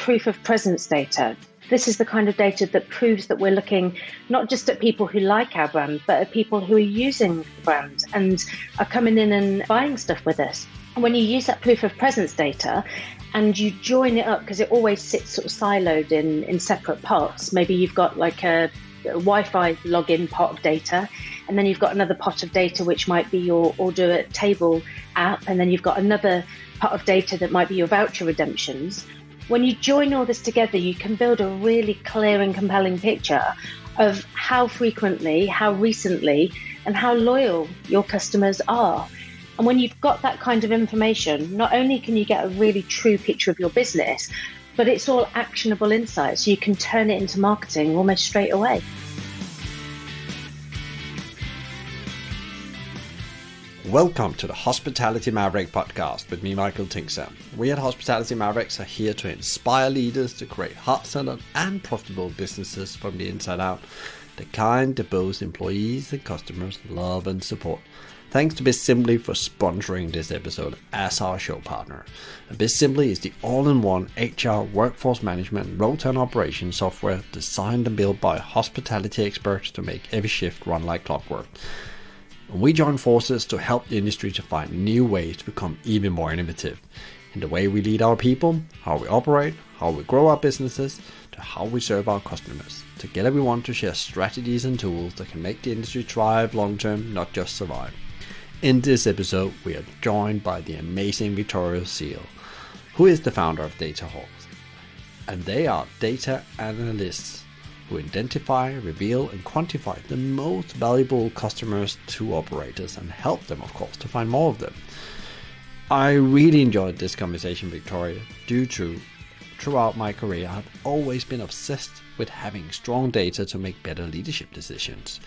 proof of presence data. This is the kind of data that proves that we're looking not just at people who like our brand, but at people who are using the brand and are coming in and buying stuff with us. And when you use that proof of presence data and you join it up, because it always sits sort of siloed in separate parts. Maybe you've got like a Wi-Fi login pot of data, and then you've got another pot of data which might be your order at table app, and then you've got another pot of data that might be your voucher redemptions. When you join all this together, you can build a really clear and compelling picture of how frequently, how recently, and how loyal your customers are. And when you've got that kind of information, not only can you get a really true picture of your business, but it's all actionable insights. So you can turn it into marketing almost straight away. Welcome to the Hospitality Maverick podcast with me, Michael Tinkser. We at Hospitality Mavericks are here to inspire leaders to create heart-centered and profitable businesses from the inside out, the kind that both employees and customers love and support. Thanks to BizSimply for sponsoring this episode as our show partner. BizSimply is the all-in-one HR, workforce management, role-turn operation software designed and built by hospitality experts to make every shift run like clockwork. We join forces to help the industry to find new ways to become even more innovative in the way we lead our people, how we operate, how we grow our businesses, to how we serve our customers. Together we want to share strategies and tools that can make the industry thrive long-term, not just survive. In this episode, we are joined by the amazing Victoria Searl, who is the founder of DataHawks. And they are data analysts who identify, reveal, and quantify the most valuable customers to operators and help them, of course, to find more of them. I really enjoyed this conversation, Victoria, due to throughout my career, I've always been obsessed with having strong data to make better leadership decisions.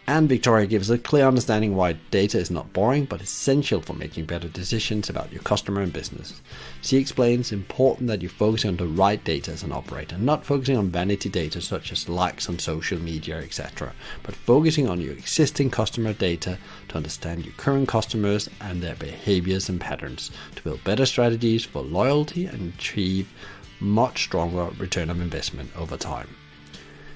And Victoria gives a clear understanding why data is not boring, but essential for making better decisions about your customer and business. She explains it's important that you focus on the right data as an operator, not focusing on vanity data such as likes on social media, etc., but focusing on your existing customer data to understand your current customers and their behaviors and patterns, to build better strategies for loyalty and achieve much stronger return on investment over time.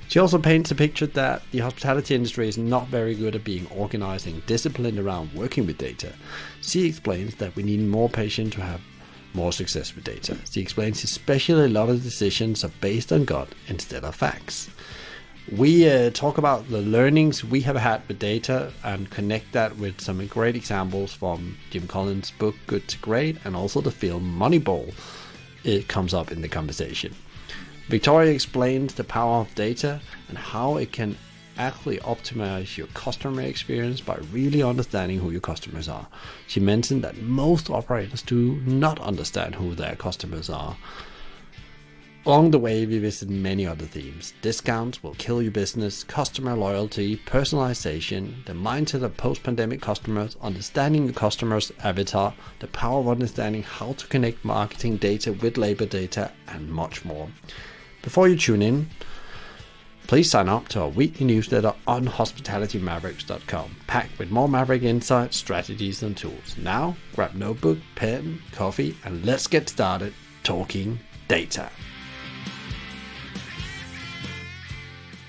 She also paints a picture that the hospitality industry is not very good at being organized and disciplined around working with data. She explains that we need more patience to have more success with data. She explains especially a lot of decisions are based on gut instead of facts. We talk about the learnings we have had with data and connect that with some great examples from Jim Collins' book Good to Great, and also the film Moneyball. It comes up in the conversation. Victoria explains the power of data and how it can actually optimize your customer experience by really understanding who your customers are. She mentioned that most operators do not understand who their customers are. Along the way, we visit many other themes. Discounts will kill your business, customer loyalty, personalization, the mindset of post-pandemic customers, understanding your customer's avatar, the power of understanding how to connect marketing data with labor data, and much more. Before you tune in, please sign up to our weekly newsletter on hospitalitymavericks.com, packed with more Maverick insights, strategies, and tools. Now, grab notebook, pen, coffee, and let's get started talking data.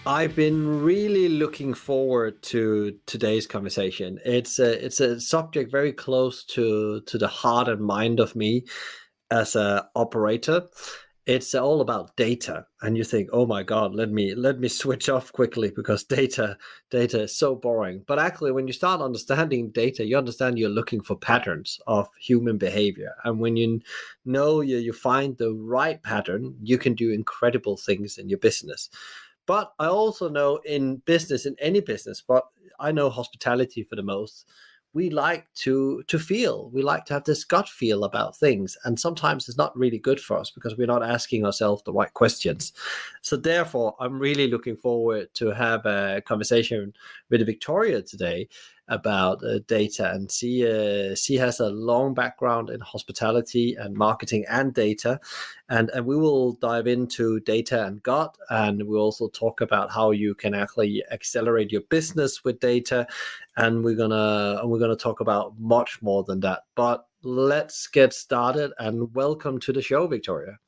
I've been really looking forward to today's conversation. It's a subject very close to the heart and mind of me as an operator. It's all about data, and you think, oh my God, let me switch off quickly because data is so boring. But actually, when you start understanding data, you understand you're looking for patterns of human behavior. And when you know you find the right pattern, you can do incredible things in your business. But I also know in business, in any business, but I know hospitality for the most, we like to feel. We like to have this gut feel about things. And sometimes it's not really good for us because we're not asking ourselves the right questions. So therefore, I'm really looking forward to have a conversation with Victoria today about data. And she has a long background in hospitality and marketing and data. And we will dive into data and gut. And we'll also talk about how you can actually accelerate your business with data. And we're gonna talk about much more than that. But let's get started, and welcome to the show, Victoria.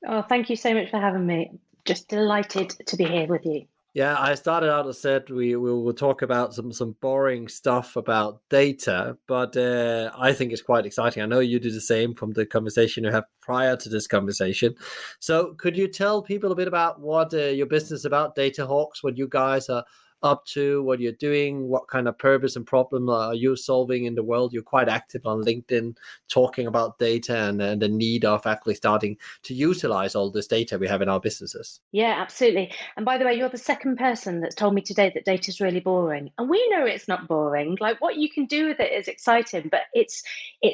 Oh, thank you so much for having me. Just delighted to be here with you. Yeah, I started out and said we will talk about some boring stuff about data, but I think it's quite exciting. I know you do the same from the conversation you have prior to this conversation. So, could you tell people a bit about what your business is about, DataHawks, what you guys are up to, what you're doing, what kind of purpose and problem are you solving in the world? You're quite active on LinkedIn, talking about data and the need of actually starting to utilize all this data we have in our businesses. Yeah, absolutely. And by the way, you're the second person that's told me today that data is really boring. And we know it's not boring. Like what you can do with it is exciting, but it's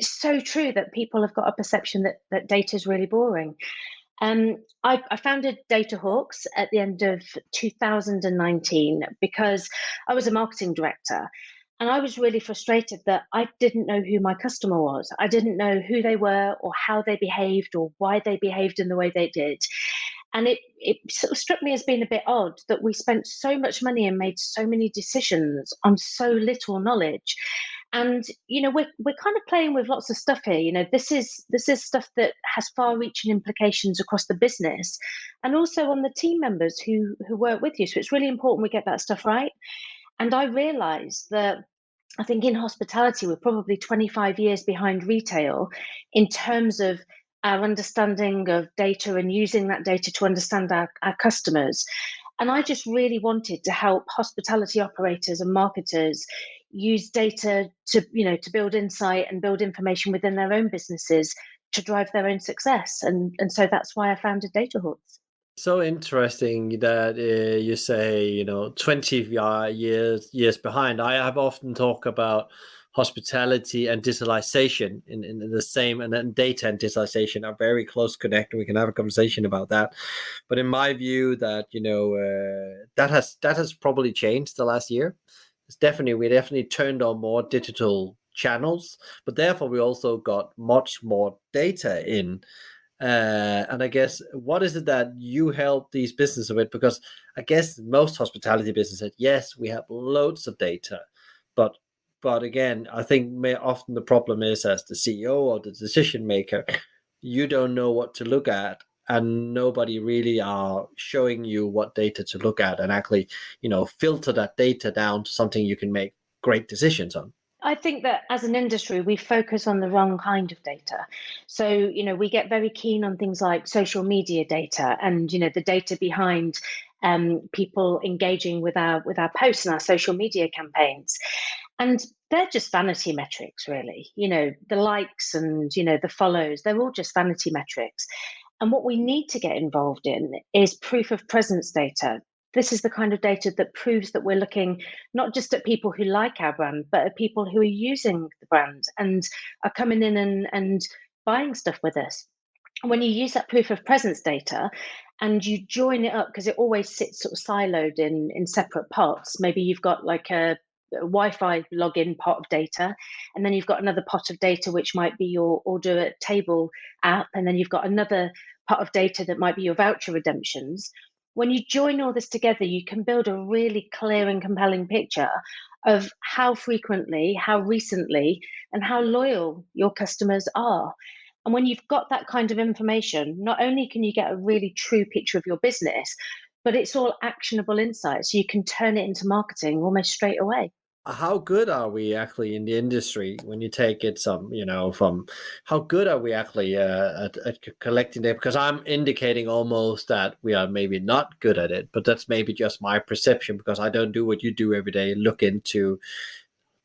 so true that people have got a perception that data is really boring. I founded DataHawks at the end of 2019 because I was a marketing director. And I was really frustrated that I didn't know who my customer was. I didn't know who they were or how they behaved or why they behaved in the way they did. And it sort of struck me as being a bit odd that we spent so much money and made so many decisions on so little knowledge. And we're kind of playing with lots of stuff here. This is stuff that has far-reaching implications across the business and also on the team members who work with you. So it's really important we get that stuff right. And I realized that I think in hospitality, we're probably 25 years behind retail in terms of our understanding of data and using that data to understand our customers. And I just really wanted to help hospitality operators and marketers use data to build insight and build information within their own businesses to drive their own success. And so that's why I founded DataHawks. So interesting that you say 20 years behind. I have often talked about hospitality and digitalization in the same, and then data and digitalization are very close connected. We can have a conversation about that. But in my view, that that has probably changed the last year. We definitely turned on more digital channels, but therefore we also got much more data in. And I guess, what is it that you help these businesses with? Because I guess most hospitality businesses, yes, we have loads of data, but again, I think often the problem is, as the CEO or the decision maker, you don't know what to look at, and nobody really are showing you what data to look at, and actually, filter that data down to something you can make great decisions on. I think that as an industry, we focus on the wrong kind of data. So, we get very keen on things like social media data and, the data behind people engaging with our posts and our social media campaigns. And they're just vanity metrics, really. The likes and, the follows, they're all just vanity metrics. And what we need to get involved in is proof of presence data. This is the kind of data that proves that we're looking not just at people who like our brand, but at people who are using the brand and are coming in and buying stuff with us. When you use that proof of presence data and you join it up, because it always sits sort of siloed in separate parts. Maybe you've got like a Wi-Fi login pot of data, and then you've got another pot of data which might be your order at table app, and then you've got another pot of data that might be your voucher redemptions. When you join all this together, you can build a really clear and compelling picture of how frequently, how recently, and how loyal your customers are. And when you've got that kind of information, not only can you get a really true picture of your business, but it's all actionable insights. So you can turn it into marketing almost straight away. How good are we actually in the industry when you take it from how good are we actually at collecting data? Because I'm indicating almost that we are maybe not good at it, but that's maybe just my perception, because I don't do what you do every day, look into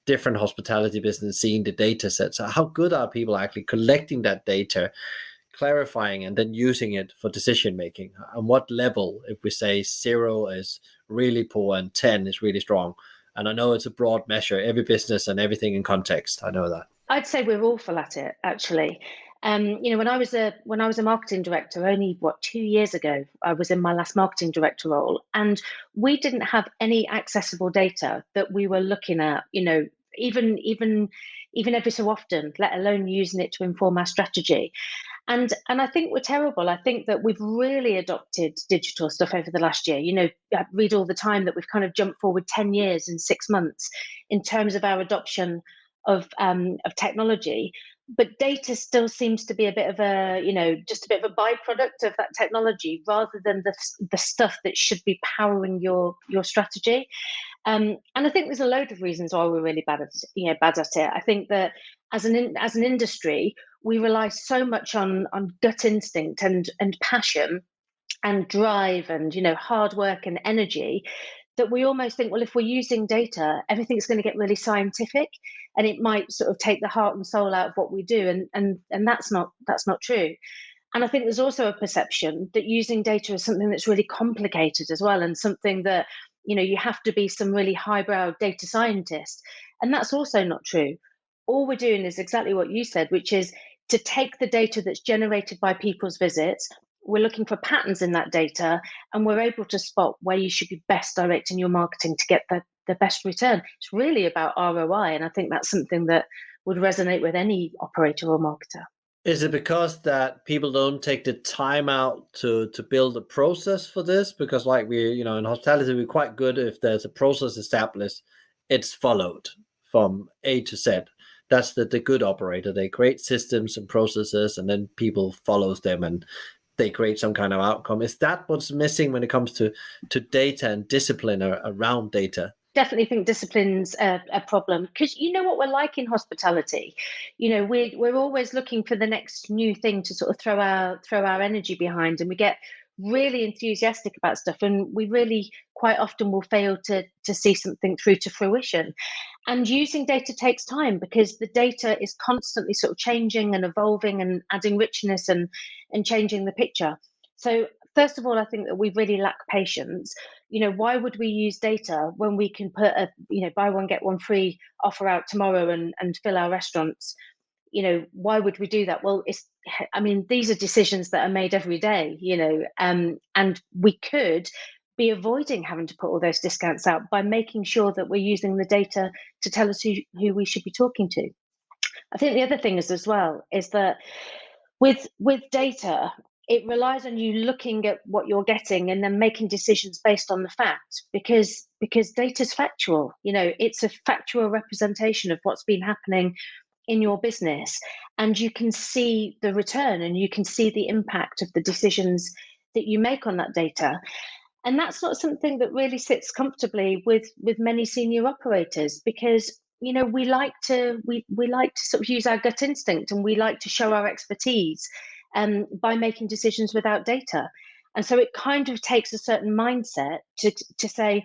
different hospitality business, seeing the data sets. So how good are people actually collecting that data, clarifying, and then using it for decision making? And what level, if we say 0 is really poor and 10 is really strong? And I know it's a broad measure, every business and everything in context. I know that. I'd say we're awful at it, actually. When I was a marketing director, only 2 years ago, I was in my last marketing director role, and we didn't have any accessible data that we were looking at. Even every so often, let alone using it to inform our strategy. And I think we're terrible. I think that we've really adopted digital stuff over the last year. I read all the time that we've kind of jumped forward 10 years in 6 months in terms of our adoption of technology. but data still seems to be a bit of a, just a bit of a byproduct of that technology rather than the stuff that should be powering your strategy. And I think there's a load of reasons why we're really bad at it. I think that as an industry, we rely so much on gut instinct and passion and drive and hard work and energy, that we almost think, well, if we're using data, everything's going to get really scientific, and it might sort of take the heart and soul out of what we do, and that's not true. And I think there's also a perception that using data is something that's really complicated as well, and something that you have to be some really highbrow data scientist, and that's also not true. All we're doing is exactly what you said, which is to take the data that's generated by people's visits. We're looking for patterns in that data, and we're able to spot where you should be best directing your marketing to get the best return. It's really about ROI, and I think that's something that would resonate with any operator or marketer. Is it because that people don't take the time out to build a process for this? Because like we, in hospitality, we're quite good if there's a process established, it's followed from A to Z. That's the good operator. They create systems and processes, and then people follows them and they create some kind of outcome. Is that what's missing when it comes to data and discipline around data? Definitely think discipline's a problem, because what we're like in hospitality. We're always looking for the next new thing to sort of throw our energy behind, and we get really enthusiastic about stuff, and we really quite often will fail to see something through to fruition. And using data takes time, because the data is constantly sort of changing and evolving and adding richness and changing the picture. So first of all, I think that we really lack patience. Why would we use data when we can put a buy one get one free offer out tomorrow and fill our restaurants? Why would we do that? Well, these are decisions that are made every day, and we could be avoiding having to put all those discounts out by making sure that we're using the data to tell us who we should be talking to. I think the other thing is as well is that with data, it relies on you looking at what you're getting and then making decisions based on the fact, because data is factual. It's a factual representation of what's been happening in your business, and you can see the return and you can see the impact of the decisions that you make on that data. And that's not something that really sits comfortably with many senior operators, because we like to sort of use our gut instinct, and we like to show our expertise by making decisions without data. And so it kind of takes a certain mindset to say,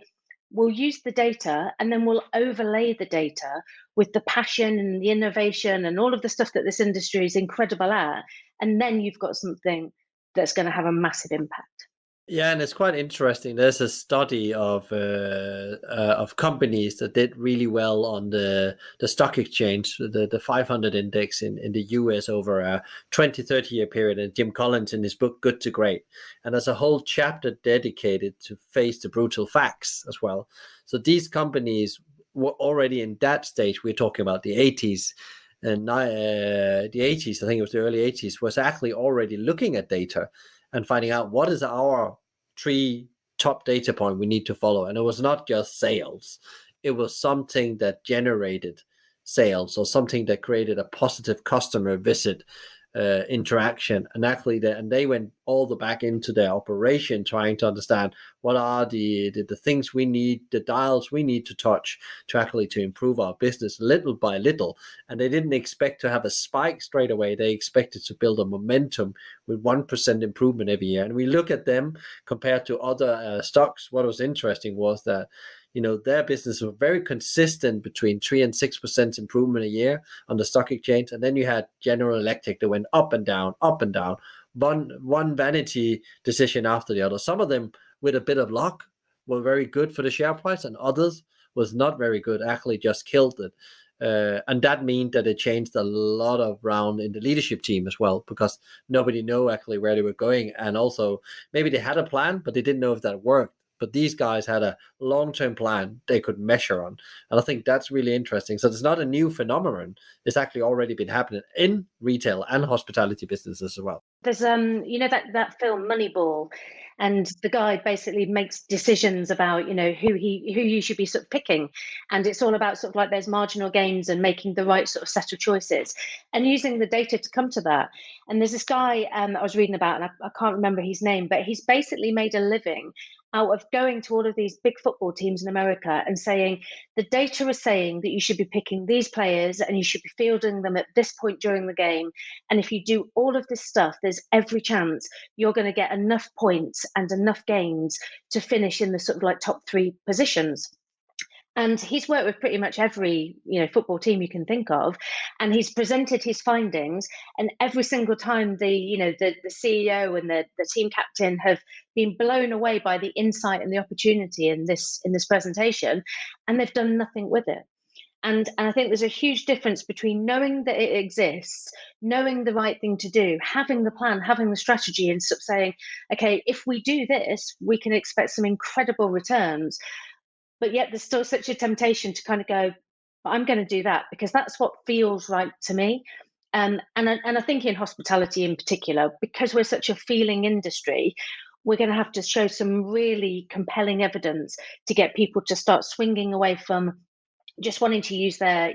we'll use the data, and then we'll overlay the data with the passion and the innovation and all of the stuff that this industry is incredible at. And then you've got something that's going to have a massive impact. Yeah, and it's quite interesting. There's a study of companies that did really well on the stock exchange, the 500 index in the US over a 20-30 year period. And Jim Collins in his book Good to Great, and there's a whole chapter dedicated to face the brutal facts as well. So these companies were already in that stage. We're talking about the 80s. And the 80s, I think it was the early 80s, was actually already looking at data and finding out what is our 3 top data point we need to follow. And it was not just sales. It was something that generated sales, or something that created a positive customer visit interaction. And actually, they went all the back into their operation, trying to understand what are the things we need, the dials we need to touch to improve our business little by little. And they didn't expect to have a spike straight away. They expected to build a momentum with 1% improvement every year. And we look at them compared to other stocks. What was interesting was that their business was very consistent between 3 and 6% improvement a year on the stock exchange. And then you had General Electric that went up and down, one vanity decision after the other. Some of them, with a bit of luck, were very good for the share price, and others was not very good, actually just killed it. And that meant that it changed a lot around in the leadership team as well, because nobody knew actually where they were going. And also maybe they had a plan, but they didn't know if that worked. But these guys had a long-term plan they could measure on. And I think that's really interesting. So it's not a new phenomenon. It's actually already been happening in retail and hospitality businesses as well. There's that film Moneyball, And the guide basically makes decisions about, who you should be sort of picking. And it's all about sort of like those marginal gains and making the right sort of set of choices and using the data to come to that. And there's this guy I was reading about, and I can't remember his name, but he's basically made a living out of going to all of these big football teams in America and saying the data is saying that you should be picking these players and you should be fielding them at this point during the game. And if you do all of this stuff, there's every chance you're going to get enough points and enough gains to finish in the sort of like top 3 positions. And he's worked with pretty much every, football team you can think of, and he's presented his findings. And every single time the CEO and the team captain have been blown away by the insight and the opportunity in this presentation, and they've done nothing with it. And I think there's a huge difference between knowing that it exists, knowing the right thing to do, having the plan, having the strategy, and sort of saying, okay, if we do this, we can expect some incredible returns. But yet there's still such a temptation to kind of go, I'm going to do that because that's what feels right to me. And I think in hospitality in particular, because we're such a feeling industry, we're going to have to show some really compelling evidence to get people to start swinging away from just wanting to use their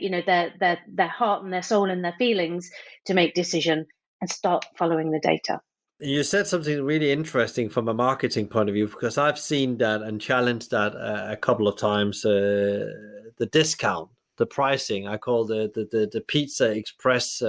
heart and their soul and their feelings to make decision and start following the data. You said something really interesting from a marketing point of view, because I've seen that and challenged that a couple of times. The discount, the pricing, I call the Pizza Express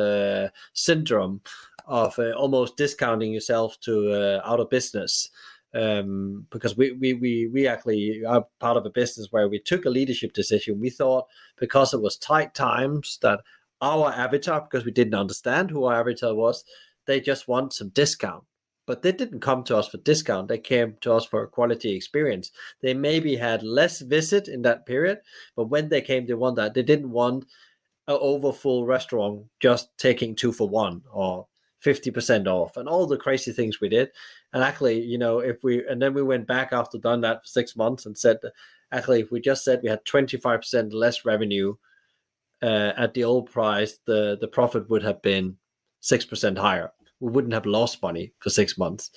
syndrome of almost discounting yourself to out of business. Because we actually are part of a business where we took a leadership decision. We thought because it was tight times that our avatar, because we didn't understand who our avatar was, they just want some discount. But they didn't come to us for discount. They came to us for a quality experience. They maybe had less visit in that period, but when they came, they want that. They didn't want an overfull restaurant just taking 2 for 1 or 50% off and all the crazy things we did. And actually, then we went back after done that for 6 months and said, actually, if we just said we had 25% less revenue at the old price, the profit would have been 6% higher. We wouldn't have lost money for 6 months.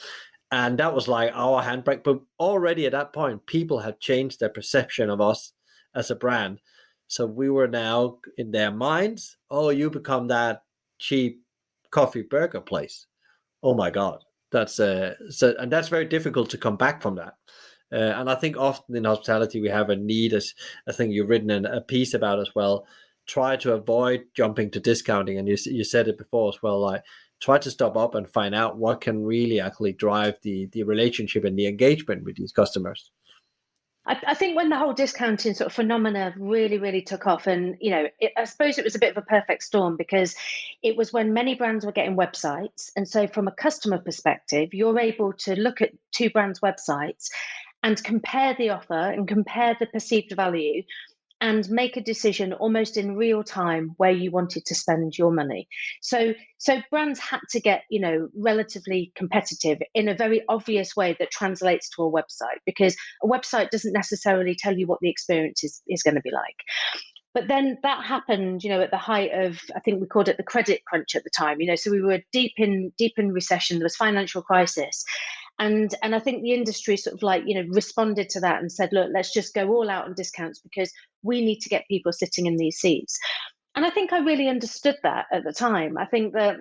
And that was like our handbrake. But already at that point, people had changed their perception of us as a brand. So we were now in their minds, oh, you become that cheap coffee burger place. Oh my God. And that's very difficult to come back from that. And I think often in hospitality, we have a need, as I think you've written a piece about as well, try to avoid jumping to discounting. And you said it before as well, like try to stop up and find out what can really actually drive the relationship and the engagement with these customers. I think when the whole discounting sort of phenomena really, really took off, and I suppose it was a bit of a perfect storm because it was when many brands were getting websites, and so from a customer perspective, you're able to look at 2 brands' websites and compare the offer and compare the perceived value and make a decision almost in real time where you wanted to spend your money. So brands had to get, relatively competitive in a very obvious way that translates to a website, because a website doesn't necessarily tell you what the experience is going to be like. But then that happened, at the height of, I think we called it the credit crunch at the time, so we were deep in recession, there was financial crisis. And I think the industry sort of like, responded to that and said, look, let's just go all out on discounts because we need to get people sitting in these seats. And I think I really understood that at the time. I think that,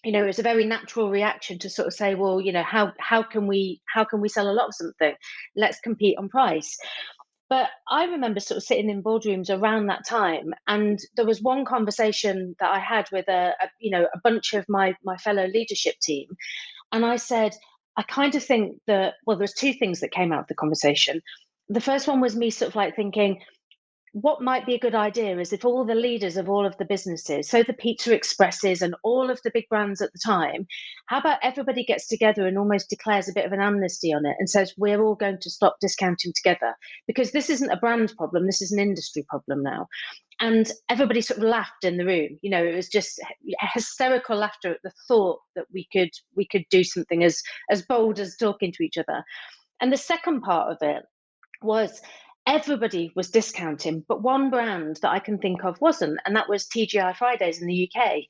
it was a very natural reaction to sort of say, well, how can we sell a lot of something? Let's compete on price. But I remember sort of sitting in boardrooms around that time, and there was one conversation that I had with a bunch of my fellow leadership team, and I said, I kind of think that, well, there's 2 things that came out of the conversation. The first one was me sort of like thinking, what might be a good idea is if all the leaders of all of the businesses, so the Pizza Expresses and all of the big brands at the time, how about everybody gets together and almost declares a bit of an amnesty on it and says, we're all going to stop discounting together, because this isn't a brand problem, this is an industry problem now. And everybody sort of laughed in the room. It was just hysterical laughter at the thought that we could do something as bold as talking to each other. And the second part of it was, everybody was discounting, but one brand that I can think of wasn't, and that was TGI Fridays in the UK.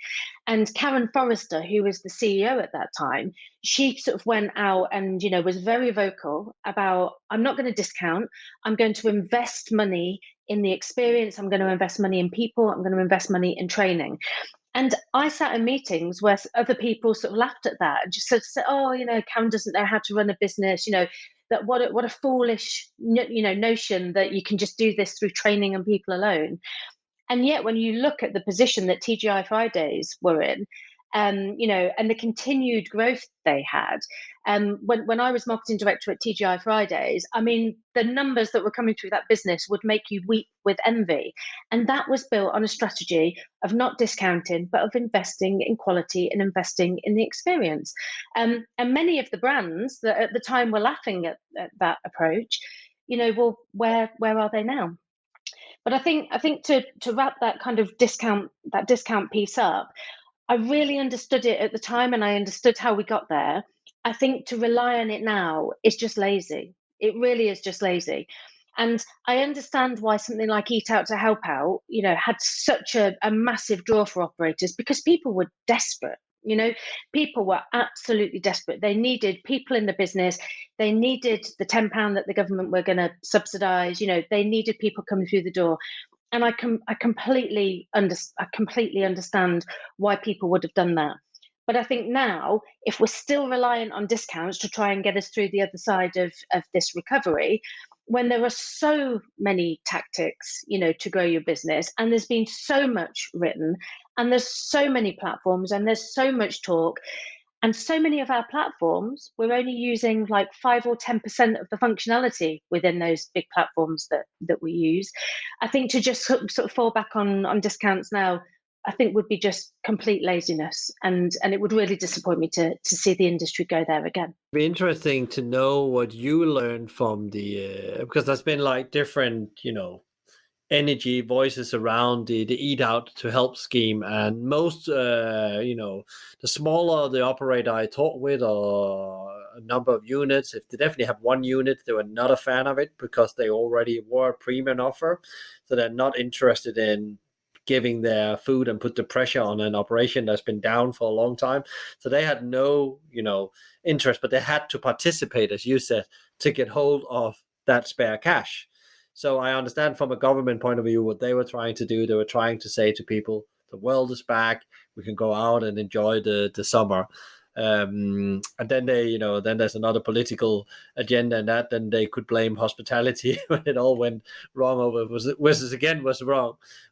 And Karen Forrester, who was the CEO at that time, she sort of went out and, was very vocal about, I'm not going to discount, I'm going to invest money in the experience, I'm going to invest money in people, I'm going to invest money in training. And I sat in meetings where other people sort of laughed at that and just said, "Oh, Karen doesn't know how to run a business. That what a foolish notion that you can just do this through training and people alone." And yet, when you look at the position that TGI Fridays were in, and the continued growth they had, when I was marketing director at TGI Fridays, I mean, the numbers that were coming through that business would make you weep with envy. And that was built on a strategy of not discounting, but of investing in quality and investing in the experience. And many of the brands that at the time were laughing at that approach, well, where are they now? But I think to wrap that kind of discount piece up, I really understood it at the time and I understood how we got there. I think to rely on it now is just lazy. It really is just lazy. And I understand why something like Eat Out to Help Out, had such a massive draw for operators, because people were desperate. People were absolutely desperate. They needed people in the business. They needed the £10 that the government were going to subsidise. They needed people coming through the door. And I completely understand why people would have done that. But I think now, if we're still reliant on discounts to try and get us through the other side of this recovery, when there are so many tactics, to grow your business, and there's been so much written, and there's so many platforms, and there's so much talk, and so many of our platforms, we're only using like 5 or 10% of the functionality within those big platforms that we use. I think to just sort of fall back on discounts now, I think would be just complete laziness, and it would really disappoint me to see the industry go there again. It'd be interesting to know what you learned from the because there's been like different, energy voices around the Eat Out to Help scheme, and most the smaller the operator I talk with, or a number of units, if they definitely have one unit, they were not a fan of it because they already were a premium offer, so they're not interested in giving their food and put the pressure on an operation that's been down for a long time. So they had no interest, but they had to participate, as you said, to get hold of that spare cash. So I understand from a government point of view what they were trying to do. They were trying to say to people, the world is back. We can go out and enjoy the summer. And then then there's another political agenda in that. Then they could blame hospitality when it all went wrong over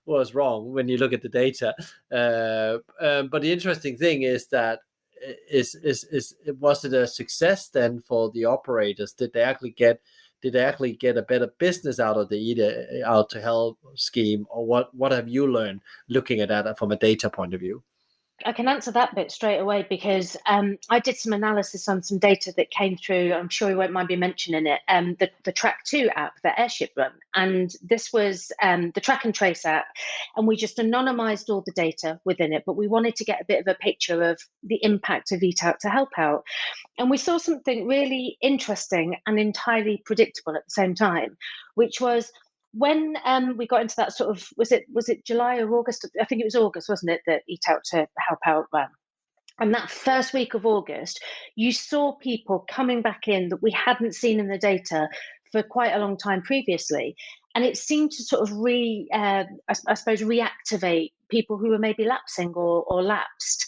was wrong when you look at the data. But the interesting thing is that was it a success then for the operators? Did they actually get a better business out of the Eat Out to Help scheme, or what have you learned looking at that from a data point of view? I can answer that bit straight away, because I did some analysis on some data that came through. I'm sure you won't mind me mentioning it. The Track 2 app that Airship run, and this was the Track and Trace app, and we just anonymized all the data within it, but we wanted to get a bit of a picture of the impact of Eat Out to Help Out. And we saw something really interesting and entirely predictable at the same time, which was when we got into that sort of, was it July or August? I think it was August, wasn't it, that Eat Out to Help Out ran? And that first week of August, you saw people coming back in that we hadn't seen in the data for quite a long time previously. And it seemed to sort of I suppose, reactivate people who were maybe lapsing or lapsed,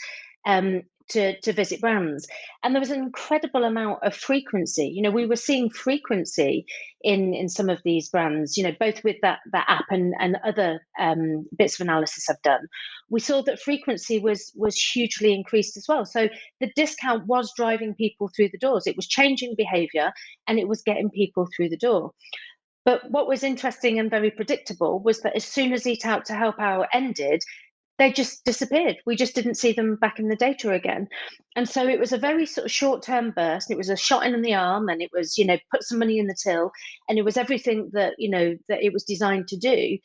to visit brands. And there was an incredible amount of frequency. We were seeing frequency in some of these brands, both with that app and other bits of analysis I've done. We saw that frequency was hugely increased as well. So the discount was driving people through the doors. It was changing behavior, and it was getting people through the door. But what was interesting and very predictable was that as soon as Eat Out to Help Out ended, they just disappeared. We just didn't see them back in the data again. And so it was a very sort of short-term burst. It was a shot in the arm, and it was, put some money in the till, and it was everything that, that it was designed to do.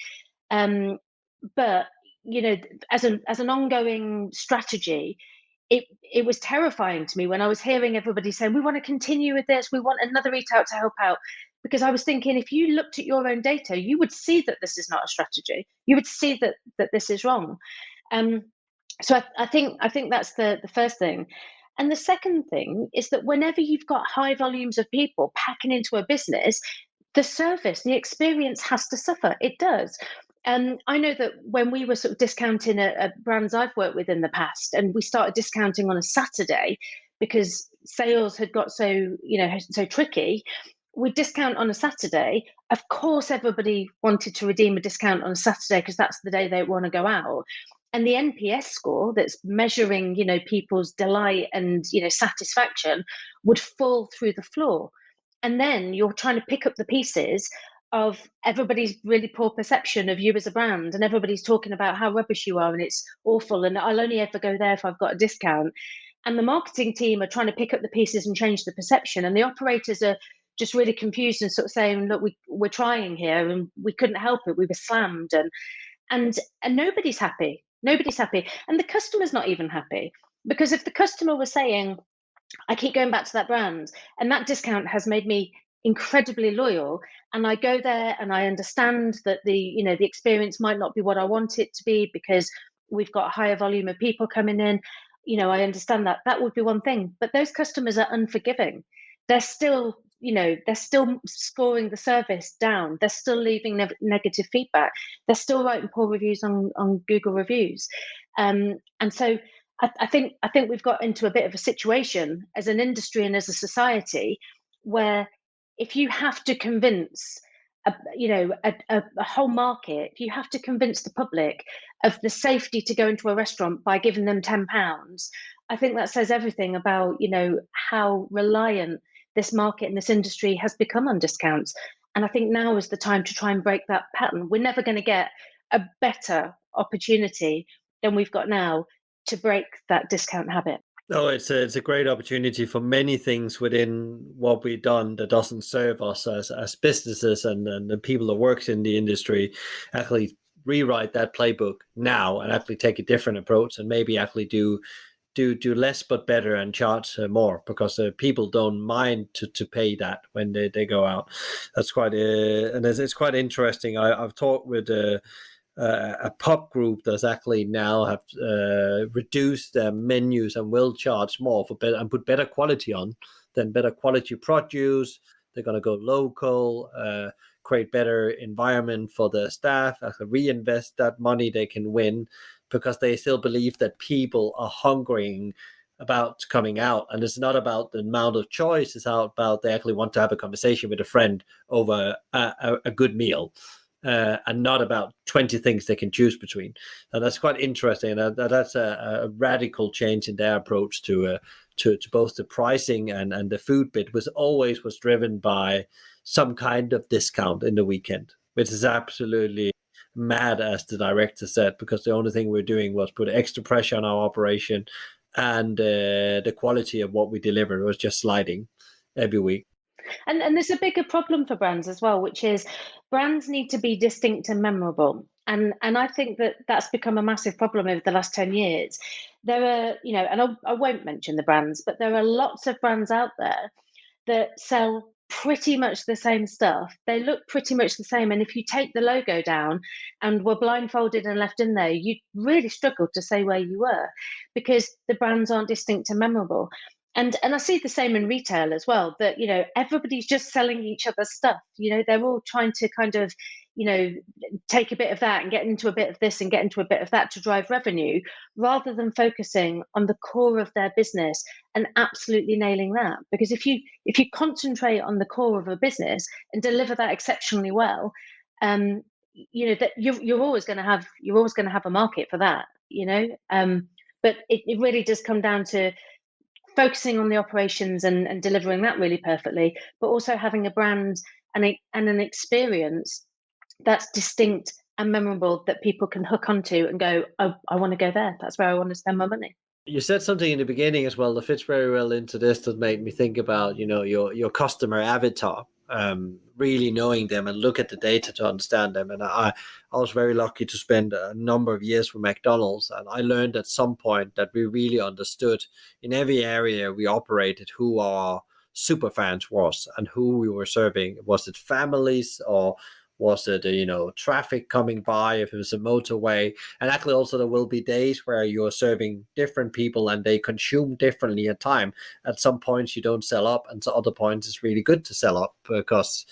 But, as an ongoing strategy, it was terrifying to me when I was hearing everybody saying, we want to continue with this, we want another Eat Out to Help Out. because I was thinking, if you looked at your own data, you would see that this is not a strategy. You would see that this is wrong. So I think that's the first thing. And the second thing is that whenever you've got high volumes of people packing into a business, the service, the experience has to suffer. It does. I know that when we were sort of discounting at brands I've worked with in the past, and we started discounting on a Saturday because sales had got so tricky, we discount on a Saturday. Of course, everybody wanted to redeem a discount on a Saturday because that's the day they want to go out. And the NPS score that's measuring, people's delight and, satisfaction would fall through the floor. And then you're trying to pick up the pieces of everybody's really poor perception of you as a brand, and everybody's talking about how rubbish you are and it's awful and I'll only ever go there if I've got a discount. And the marketing team are trying to pick up the pieces and change the perception, and the operators are just really confused and sort of saying, look, we're trying here and we couldn't help it, we were slammed, and nobody's happy. Nobody's happy, and the customer's not even happy, because if the customer was saying, I keep going back to that brand, and that discount has made me incredibly loyal, and I go there and I understand that the experience might not be what I want it to be because we've got a higher volume of people coming in, I understand that would be one thing. But those customers are unforgiving. They're still scoring the service down. They're still leaving negative feedback. They're still writing poor reviews on Google reviews. And so I think we've got into a bit of a situation as an industry and as a society where if you have to convince a whole market, if you have to convince the public of the safety to go into a restaurant by giving them £10, I think that says everything about how reliant this market and this industry has become on discounts. And I think now is the time to try and break that pattern. We're never going to get a better opportunity than we've got now to break that discount habit. No, it's a great opportunity for many things within what we've done that doesn't serve us as businesses and the people that works in the industry. Actually rewrite that playbook now and actually take a different approach and maybe actually do less but better and charge more, because people don't mind to pay that when they go out. That's quite and it's quite interesting. I've talked with a pub group that's actually now have reduced their menus and will charge more for better and put better quality on, then better quality produce. They're going to go local, create better environment for their staff, reinvest that money they can win, because they still believe that people are hungering about coming out. And it's not about the amount of choice, it's about they actually want to have a conversation with a friend over a good meal. And not about 20 things they can choose between. And that's quite interesting. That's a radical change in their approach to both the pricing and the food bit, was driven by some kind of discount in the weekend, which is absolutely mad, as the director said, because the only thing we're doing was put extra pressure on our operation, and the quality of what we delivered was just sliding every week. And there's a bigger problem for brands as well, which is brands need to be distinct and memorable. And I think that's become a massive problem over the last 10 years. There are, and I won't mention the brands, but there are lots of brands out there that sell pretty much the same stuff. They look pretty much the same. And if you take the logo down and were blindfolded and left in there, you'd really struggle to say where you were, because the brands aren't distinct and memorable. And I see the same in retail as well, that, everybody's just selling each other's stuff. They're all trying to kind of, take a bit of that and get into a bit of this and get into a bit of that to drive revenue, rather than focusing on the core of their business and absolutely nailing that. Because if you concentrate on the core of a business and deliver that exceptionally well, that you're always going to have a market for that. But it really does come down to focusing on the operations and delivering that really perfectly, but also having a brand and an experience that's distinct and memorable that people can hook onto and go, oh, I want to go there. That's where I want to spend my money. You said something in the beginning as well that fits very well into this, that made me think about, your customer avatar, really knowing them and look at the data to understand them. And I was very lucky to spend a number of years with McDonald's, and I learned at some point that we really understood in every area we operated who our super fans was and who we were serving. Was it families, or was it, traffic coming by, if it was a motorway? And actually also there will be days where you're serving different people and they consume differently at time. At some points you don't sell up, and at other points it's really good to sell up because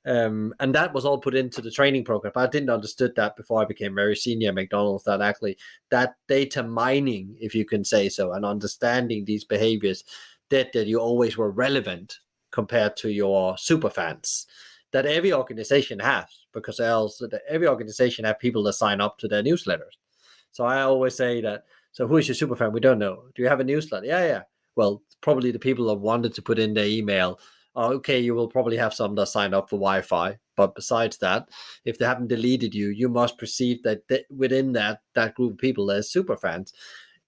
and that was all put into the training program. But I didn't understood that before I became very senior at McDonald's, that actually that data mining, if you can say so, and understanding these behaviors, that you always were relevant compared to your super fans that every organization has, because else every organization have people that sign up to their newsletters. So I always say that, so who is your super fan? We don't know. Do you have a newsletter? Yeah. Well, probably the people that wanted to put in their email. Okay, you will probably have some that sign up for Wi-Fi. But besides that, if they haven't deleted you, you must perceive that within that group of people, there's super fans.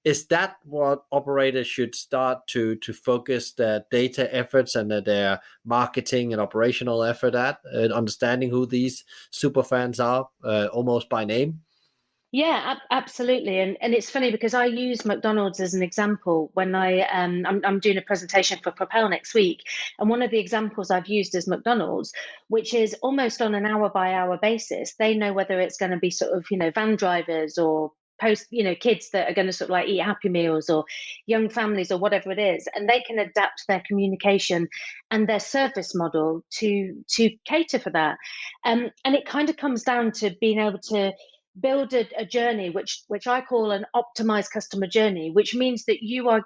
Is that what operators should start to focus their data efforts and their marketing and operational effort at, understanding who these super fans are, almost by name? Yeah, absolutely. And it's funny because I use McDonald's as an example when I'm doing a presentation for Propel next week. And one of the examples I've used is McDonald's, which is almost on an hour by hour basis. They know whether it's going to be sort of, van drivers or kids that are going to sort of like eat Happy Meals, or young families, or whatever it is. And they can adapt their communication and their service model to cater for that. And it kind of comes down to being able to build a journey which I call an optimized customer journey, which means that you are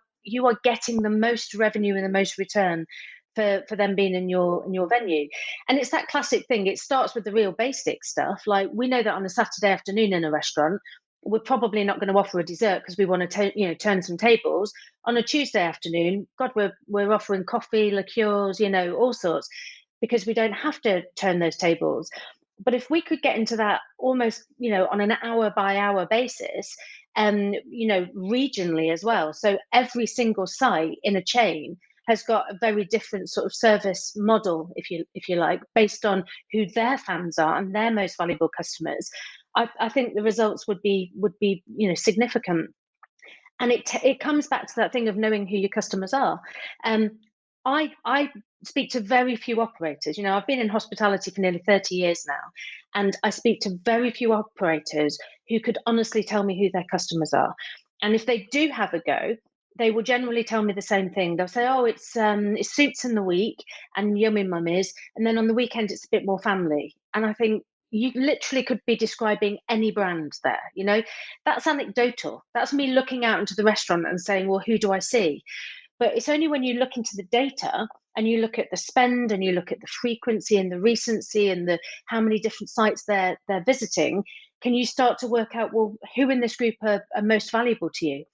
getting the most revenue and the most return for them being in your venue. And it's that classic thing. It starts with the real basic stuff. Like, we know that on a Saturday afternoon in a restaurant, we're probably not going to offer a dessert because we want to turn some tables. On a Tuesday afternoon, God, we're offering coffee, liqueurs, all sorts, because we don't have to turn those tables. But if we could get into that almost, on an hour by hour basis, regionally as well. So every single site in a chain has got a very different sort of service model, if you like, based on who their fans are and their most valuable customers. I think the results would be significant. And it comes back to that thing of knowing who your customers are. I speak to very few operators. I've been in hospitality for nearly 30 years now, and I speak to very few operators who could honestly tell me who their customers are. And if they do have a go, they will generally tell me the same thing. They'll say, "Oh, it's suits in the week and yummy mummies, and then on the weekend it's a bit more family." And I think you literally could be describing any brand there. That's anecdotal. That's me looking out into the restaurant and saying, "Well, who do I see?" But it's only when you look into the data and you look at the spend and you look at the frequency and the recency and the how many different sites they're visiting, can you start to work out, well, who in this group are most valuable to you?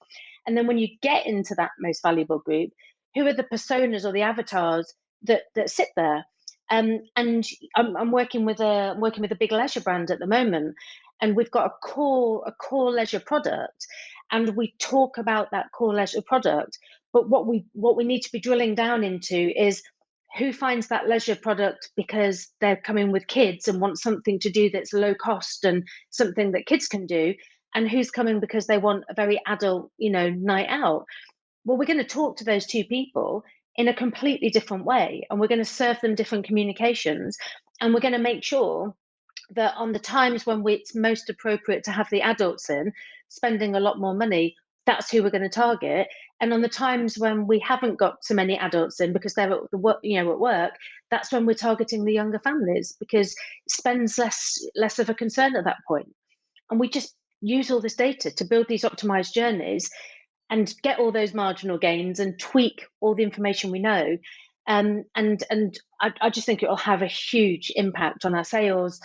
And then when you get into that most valuable group, who are the personas or the avatars that sit there? And I'm working with a big leisure brand at the moment, and we've got a core leisure product, and we talk about that core leisure product. But what we need to be drilling down into is who finds that leisure product because they're coming with kids and want something to do that's low cost and something that kids can do, and who's coming because they want a very adult, night out. Well, we're going to talk to those two people in a completely different way, and we're going to serve them different communications, and we're going to make sure that on the times when it's most appropriate to have the adults in, spending a lot more money, that's who we're going to target. And on the times when we haven't got so many adults in because they're at work, that's when we're targeting the younger families, because spend's less of a concern at that point. And we just use all this data to build these optimized journeys and get all those marginal gains and tweak all the information we know. And I just think it will have a huge impact on our sales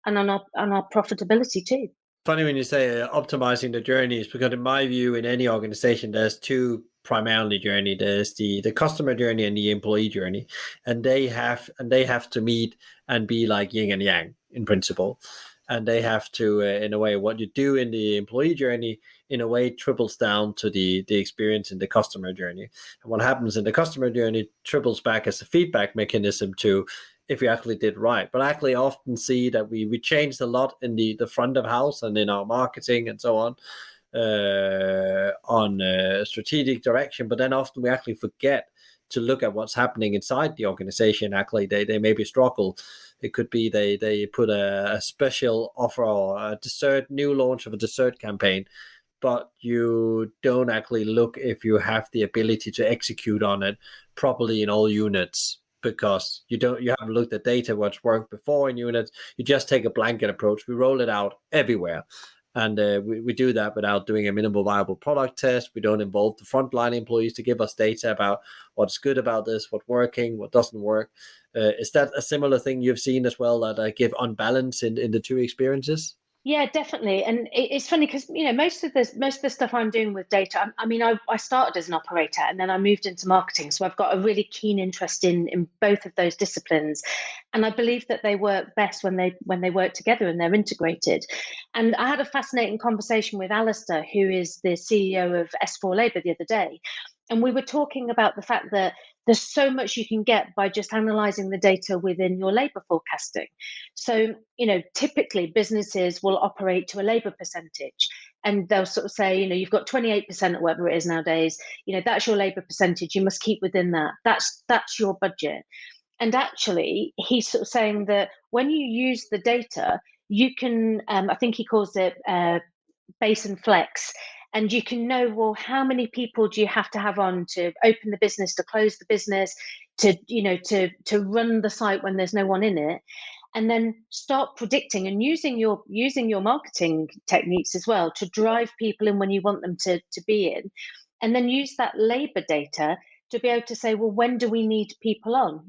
and on our profitability too. Funny when you say optimizing the journeys, because in my view, in any organization, there's two primarily journey. There's the customer journey and the employee journey, and they have to meet and be like yin and yang in principle. And they have to, in a way, what you do in the employee journey, in a way, triples down to the experience in the customer journey. And what happens in the customer journey triples back as a feedback mechanism to if we actually did right. But I actually often see that we changed a lot in the front of house and in our marketing and so on strategic direction. But then often we actually forget to look at what's happening inside the organization. Actually, they maybe struggle. It could be they put a special offer or a dessert, new launch of a dessert campaign, but you don't actually look if you have the ability to execute on it properly in all units, because you haven't looked at data, what's worked before in units. You just take a blanket approach. We roll it out everywhere. And we do that without doing a minimal viable product test. We don't involve the frontline employees to give us data about what's good about this, what's working, what doesn't work. Is that a similar thing you've seen as well, that give unbalance in the two experiences? Yeah, definitely. And it's funny because, most of the stuff I'm doing with data, I started as an operator and then I moved into marketing. So I've got a really keen interest in both of those disciplines. And I believe that they work best when they work together and they're integrated. And I had a fascinating conversation with Alistair, who is the CEO of S4 Labour, the other day. And we were talking about the fact that there's so much you can get by just analysing the data within your labour forecasting. So, typically businesses will operate to a labour percentage, and they'll sort of say, you've got 28% or whatever it is nowadays, that's your labour percentage. You must keep within that. That's your budget. And actually, he's sort of saying that when you use the data, you can, I think he calls it base and flex, and you can know, well, how many people do you have to have on to open the business, to close the business, to run the site when there's no one in it, and then start predicting and using your marketing techniques as well to drive people in when you want them to be in, and then use that labor data to be able to say, well, when do we need people on?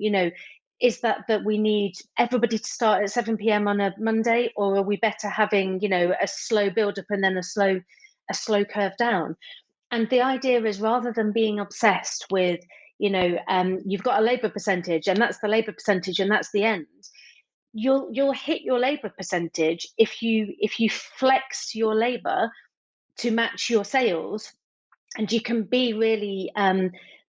Is that we need everybody to start at 7 p.m. on a Monday, or are we better having, a slow build up and then a slow curve down? And the idea is, rather than being obsessed with, you've got a labor percentage and that's the labor percentage and that's the end. You'll hit your labor percentage if you flex your labor to match your sales, and you can be really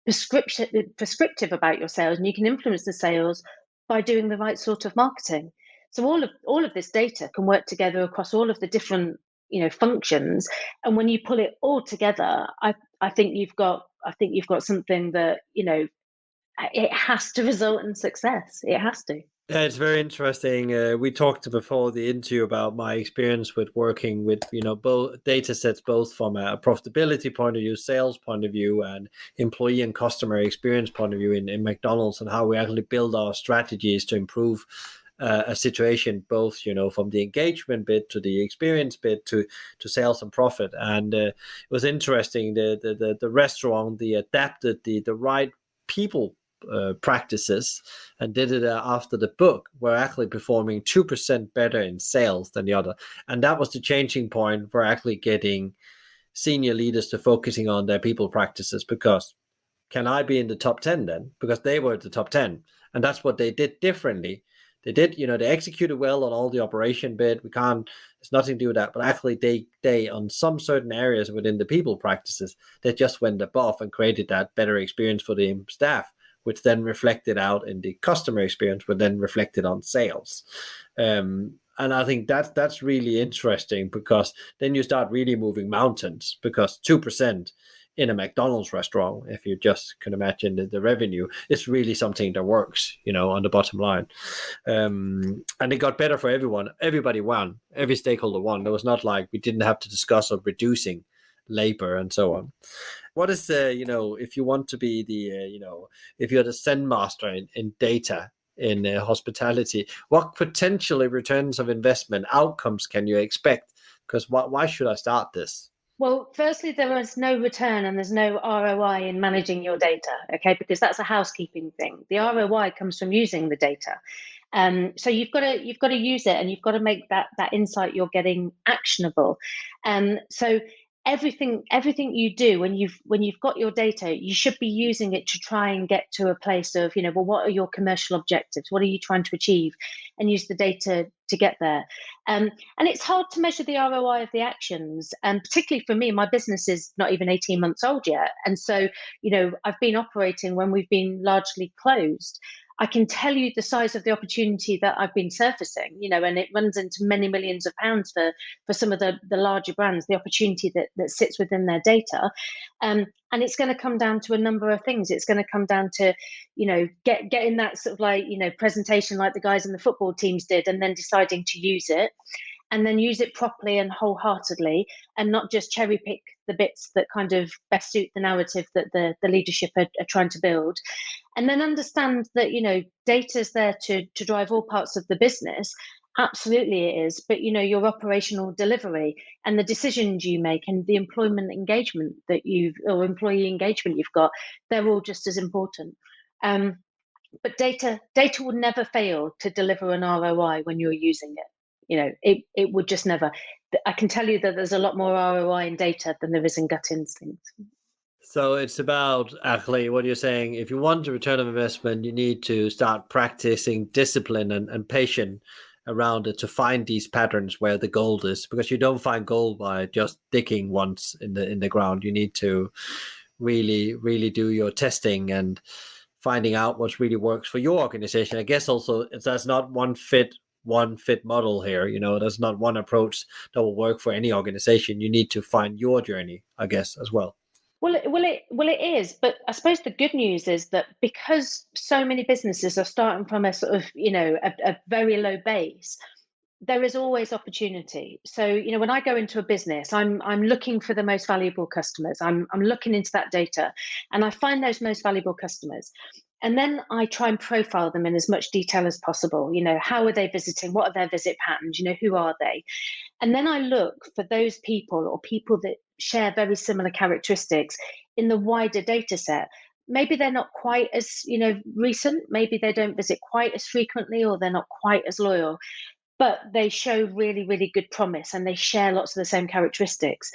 prescriptive about your sales, and you can influence the sales by doing the right sort of marketing. So all of this data can work together across all of the different functions, and when you pull it all together, I think you've got something that it has to result in success. It has to. Yeah, it's very interesting. We talked before the interview about my experience with working with, both data sets, both from a profitability point of view, sales point of view, and employee and customer experience point of view in McDonald's, and how we actually build our strategies to improve a situation, both, from the engagement bit to the experience bit to sales and profit. And it was interesting. The restaurant, they adapted the right people practices and did it after the book, were actually performing 2% better in sales than the other. And that was the changing point for actually getting senior leaders to focusing on their people practices, because can I be in the top 10 then? Because they were at the top 10. And that's what they did differently. They did, they executed well on all the operation bit. There's nothing to do with that. But actually they on some certain areas within the people practices, they just went above and created that better experience for the staff, which then reflected out in the customer experience, but then reflected on sales. And I think that's really interesting, because then you start really moving mountains, because 2% in a McDonald's restaurant, if you just can imagine the revenue, is really something that works, on the bottom line. And it got better for everyone. Everybody won. Every stakeholder won. There was not like we didn't have to discuss of reducing labor and so on. What is if you want to be the, if you're the Zen master in data in hospitality, what potentially returns of investment outcomes can you expect? Because why should I start this? Well, firstly, there is no return and there's no ROI in managing your data, okay? Because that's a housekeeping thing. The ROI comes from using the data. So you've got to use it, and you've got to make that insight you're getting actionable. So everything you do when you've got your data, you should be using it to try and get to a place of, well, what are your commercial objectives? What are you trying to achieve? And use the data to get there. And it's hard to measure the ROI of the actions. And particularly for me, my business is not even 18 months old yet. And so, I've been operating when we've been largely closed. I can tell you the size of the opportunity that I've been surfacing, and it runs into many millions of pounds for some of the larger brands, the opportunity that sits within their data. And it's going to come down to a number of things. It's going to come down to, getting that sort of like, presentation like the guys in the football teams did, and then deciding to use it, and then use it properly and wholeheartedly, and not just cherry pick the bits that kind of best suit the narrative that the leadership are trying to build. And then understand that, data is there to drive all parts of the business. Absolutely it is. But, your operational delivery and the decisions you make and the employment engagement or employee engagement you've got, they're all just as important. But data will never fail to deliver an ROI when you're using it. It would just never. I can tell you that there's a lot more ROI in data than there is in gut instinct. So it's about actually what you're saying. If you want a return of investment, you need to start practicing discipline and patience around it to find these patterns where the gold is, because you don't find gold by just digging once in the ground. You need to really do your testing and finding out what really works for your organization. I guess also that's not one fit model here. There's not one approach that will work for any organization. You need to find your journey, I guess, as well. Well, it is, but I suppose the good news is that because so many businesses are starting from a sort of, a very low base, there is always opportunity. So, when I go into a business, I'm looking for the most valuable customers. I'm looking into that data, and I find those most valuable customers. And then I try and profile them in as much detail as possible. How are they visiting? What are their visit patterns? Who are they? And then I look for those people or people that share very similar characteristics in the wider data set. Maybe they're not quite as, recent. Maybe they don't visit quite as frequently, or they're not quite as loyal, but they show really, really good promise, and they share lots of the same characteristics.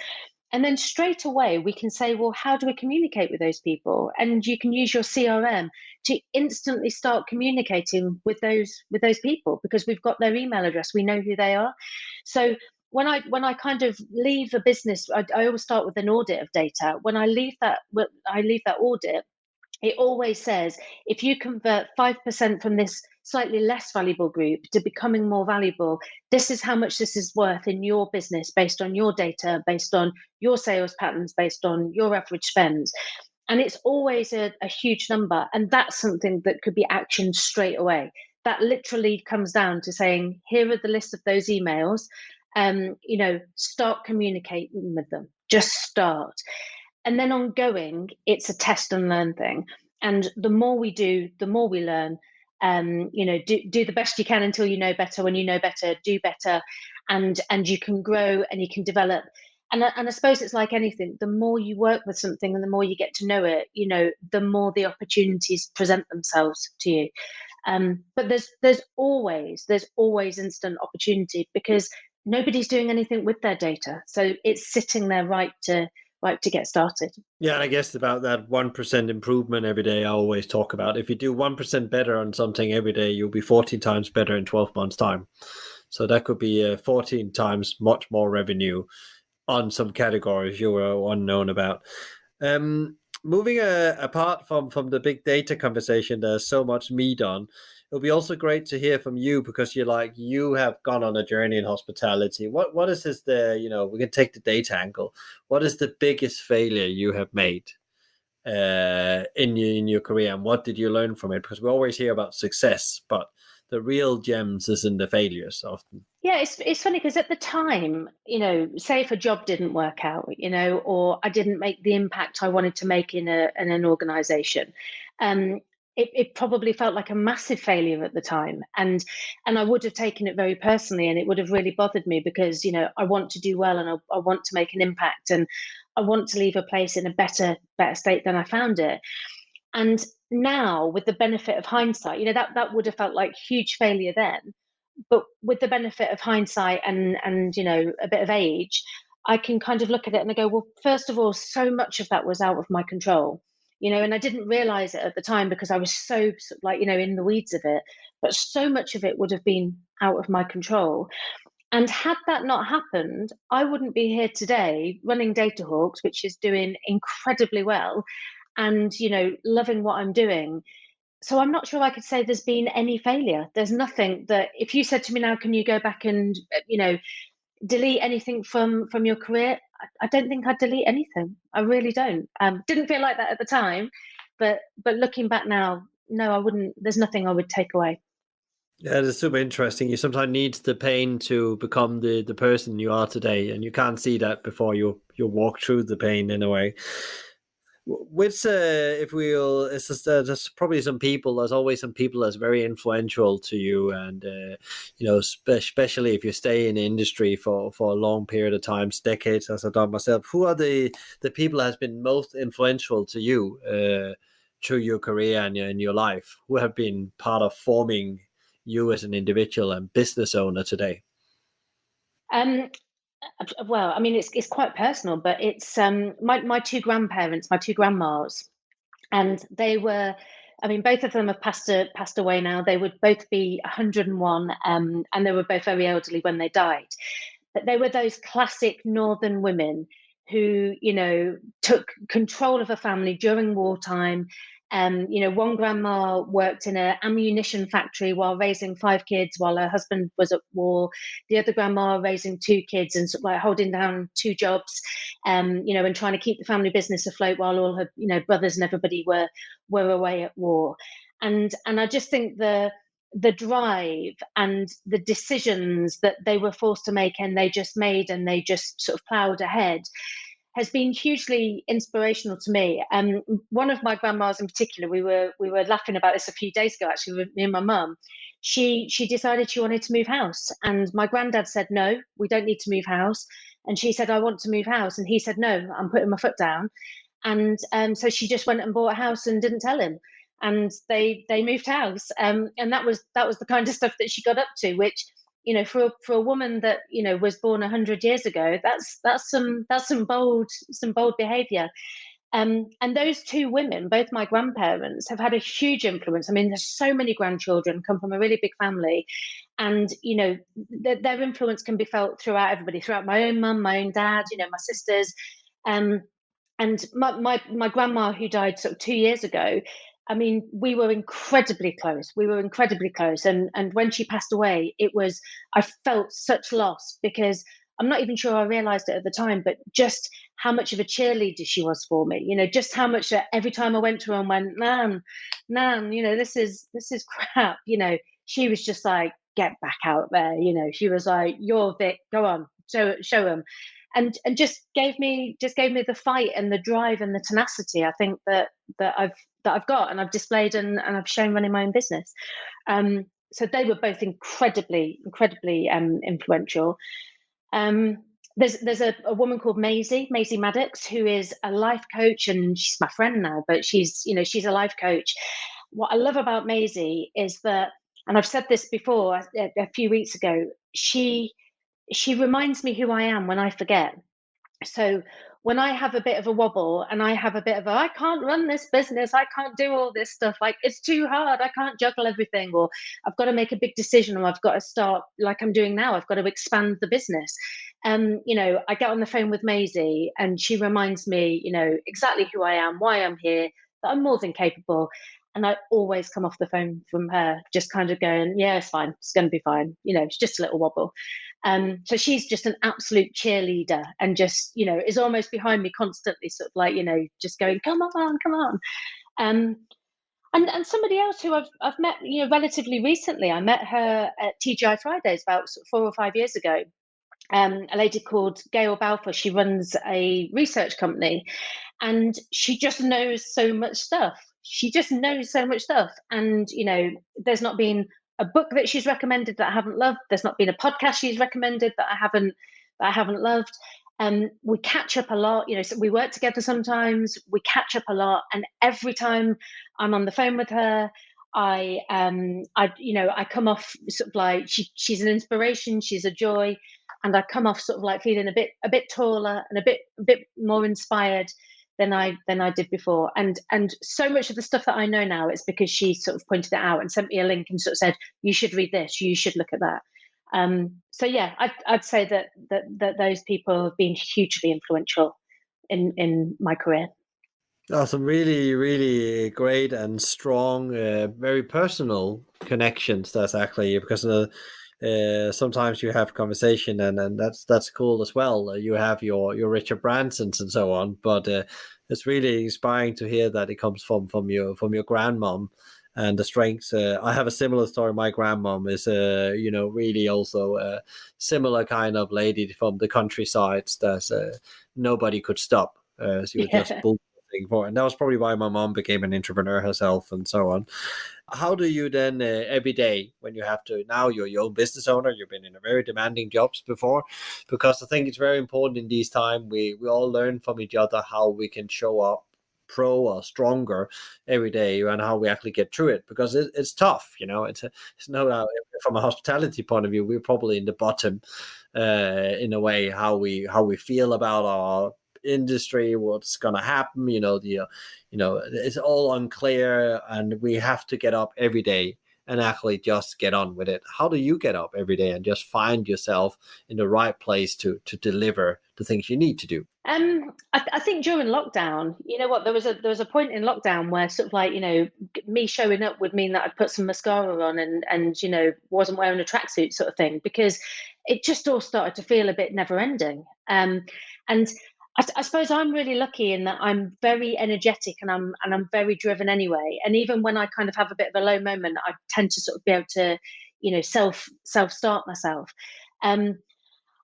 And then straight away we can say, well, how do we communicate with those people? And you can use your CRM to instantly start communicating with those people, because we've got their email address, we know who they are. So when I kind of leave a business, I always start with an audit of data. When I leave that audit, it always says, if you convert 5% from this slightly less valuable group to becoming more valuable, this is how much this is worth in your business, based on your data, based on your sales patterns, based on your average spend. And it's always a huge number. And that's something that could be actioned straight away. That literally comes down to saying, here are the list of those emails. Start communicating with them. Just start. And then ongoing, it's a test and learn thing. And the more we do, the more we learn. Do the best you can until you know better. When you know better, do better, and you can grow and you can develop. And I suppose it's like anything. The more you work with something and the more you get to know it, the more the opportunities present themselves to you. But there's always instant opportunity, because nobody's doing anything with their data, so it's sitting there right to get started. Yeah, and I guess about that 1% improvement every day I always talk about. If you do 1% better on something every day, you'll be 14 times better in 12 months' time. So that could be 14 times much more revenue on some categories you were unknown about. Moving apart from the big data conversation, there's so much meat on. It'll be also great to hear from you, because you have gone on a journey in hospitality. What is this we can take the data angle. What is the biggest failure you have made in your career, and what did you learn from it? Because we always hear about success, but the real gems is in the failures often. Yeah, it's funny, because at the time, say if a job didn't work out, or I didn't make the impact I wanted to make in an organization, it probably felt like a massive failure at the time, and I would have taken it very personally, and it would have really bothered me, because I want to do well, and I want to make an impact, and I want to leave a place in a better state than I found it. And now, with the benefit of hindsight, that would have felt like huge failure then. But with the benefit of hindsight and a bit of age, I can kind of look at it and I go, well, first of all, so much of that was out of my control, and I didn't realize it at the time, because I was so in the weeds of it. But so much of it would have been out of my control. And had that not happened, I wouldn't be here today running DataHawks, which is doing incredibly well, and loving what I'm doing. So I'm not sure I could say there's been any failure. There's nothing that, if you said to me now, can you go back and, delete anything from your career? I don't think I'd delete anything. I really don't. Didn't feel like that at the time, but looking back now, no, I wouldn't. There's nothing I would take away. Yeah, that's super interesting. You sometimes need the pain to become the person you are today, and you can't see that before you walk through the pain in a way. Which, if we'll, it's just, there's probably some people. There's always some people that's very influential to you, and especially if you stay in the industry for a long period of time, decades, as I've done myself. Who are the people that has been most influential to you through your career and in your life? Who have been part of forming you as an individual and business owner today? Um, well, I mean, it's quite personal, but it's my two grandparents, my two grandmas, and they were. I mean, both of them have passed away now. They would both be 101, and they were both very elderly when they died. But they were those classic northern women who, took control of a family during wartime. One grandma worked in an ammunition factory while raising 5 kids while her husband was at war. The other grandma raising 2 kids and sort of like holding down 2 jobs, and trying to keep the family business afloat while all her, brothers and everybody were away at war. And I just think the drive and the decisions that they were forced to make and they just made and they just sort of plowed ahead has been hugely inspirational to me. One of my grandmas in particular, we were laughing about this a few days ago actually with me and my mum. She decided she wanted to move house, and my granddad said no, we don't need to move house, and she said I want to move house, and he said no, I'm putting my foot down. And so she just went and bought a house and didn't tell him, and they moved house, and that was the kind of stuff that she got up to, which, for a woman that, was born 100 years ago, that's some bold behavior. And those two women, both my grandparents, have had a huge influence. I mean, there's so many grandchildren, come from a really big family, and their influence can be felt throughout everybody, throughout my own mum, my own dad, my sisters. um, and my grandma, who died sort of 2 years ago, I mean, we were incredibly close. We were incredibly close. And when she passed away, I felt such loss, because I'm not even sure I realized it at the time, but just how much of a cheerleader she was for me, just how much that every time I went to her and went, Nan, this is crap, she was just like, get back out there. She was like, you're Vic, go on, show him. And just gave me the fight and the drive and the tenacity, I think, that I've got and I've displayed and I've shown running my own business. So they were both incredibly influential. Um, there's a woman called Maisie Maddox, who is a life coach, and she's my friend now, but she's a life coach. What I love about Maisie is that, and I've said this before a few weeks ago, she reminds me who I am when I forget. So when I have a bit of a wobble and I have a bit of I can't run this business, I can't do all this stuff, like it's too hard, I can't juggle everything, or I've got to make a big decision, or I've got to start like I'm doing now, I've got to expand the business. I get on the phone with Maisie and she reminds me, exactly who I am, why I'm here, that I'm more than capable. And I always come off the phone from her just kind of going, yeah, it's fine, it's going to be fine, it's just a little wobble. So she's just an absolute cheerleader, and just, is almost behind me constantly, sort of like, just going, come on, come on. Um, and somebody else who I've met, relatively recently, I met her at TGI Fridays about sort of 4 or 5 years ago. A lady called Gail Balfour. She runs a research company, and she just knows so much stuff. She just knows so much stuff. And, there's not been a book that she's recommended that I haven't loved. There's not been a podcast she's recommended that I haven't loved. We catch up a lot, so we work together sometimes, we catch up a lot. And every time I'm on the phone with her, I come off sort of like, she's an inspiration, she's a joy. And I come off sort of like feeling a bit taller and a bit more inspired than I did before. And so much of the stuff that I know now is because she sort of pointed it out and sent me a link and sort of said, you should read this, you should look at that. So yeah, I'd say that those people have been hugely influential in my career. Some really, really great and strong, very personal connections. That's actually because sometimes you have conversation, and that's cool as well. You have your Richard Bransons and so on, but it's really inspiring to hear that it comes from your grandmom and the strengths. I have a similar story. My grandmom is, really also a similar kind of lady from the countryside that nobody could stop. She was just Yeah. for, and that was probably why my mom became an entrepreneur herself and so on. How do you then every day when you have to, now you're your own business owner, you've been in a very demanding jobs before, because I think it's very important in these times we all learn from each other how we can show up pro or stronger every day and how we actually get through it, because it's tough, it's no doubt. From a hospitality point of view, we're probably in the bottom, in a way, how we feel about our industry, what's going to happen, it's all unclear, and we have to get up every day and actually just get on with it. How do you get up every day and just find yourself in the right place to deliver the things you need to do? I think during lockdown, you know what, there was a point in lockdown where sort of like, me showing up would mean that I'd put some mascara on and wasn't wearing a tracksuit sort of thing, because it just all started to feel a bit never ending. And I suppose I'm really lucky in that I'm very energetic and I'm very driven anyway. And even when I kind of have a bit of a low moment, I tend to sort of be able to, self start myself. Um,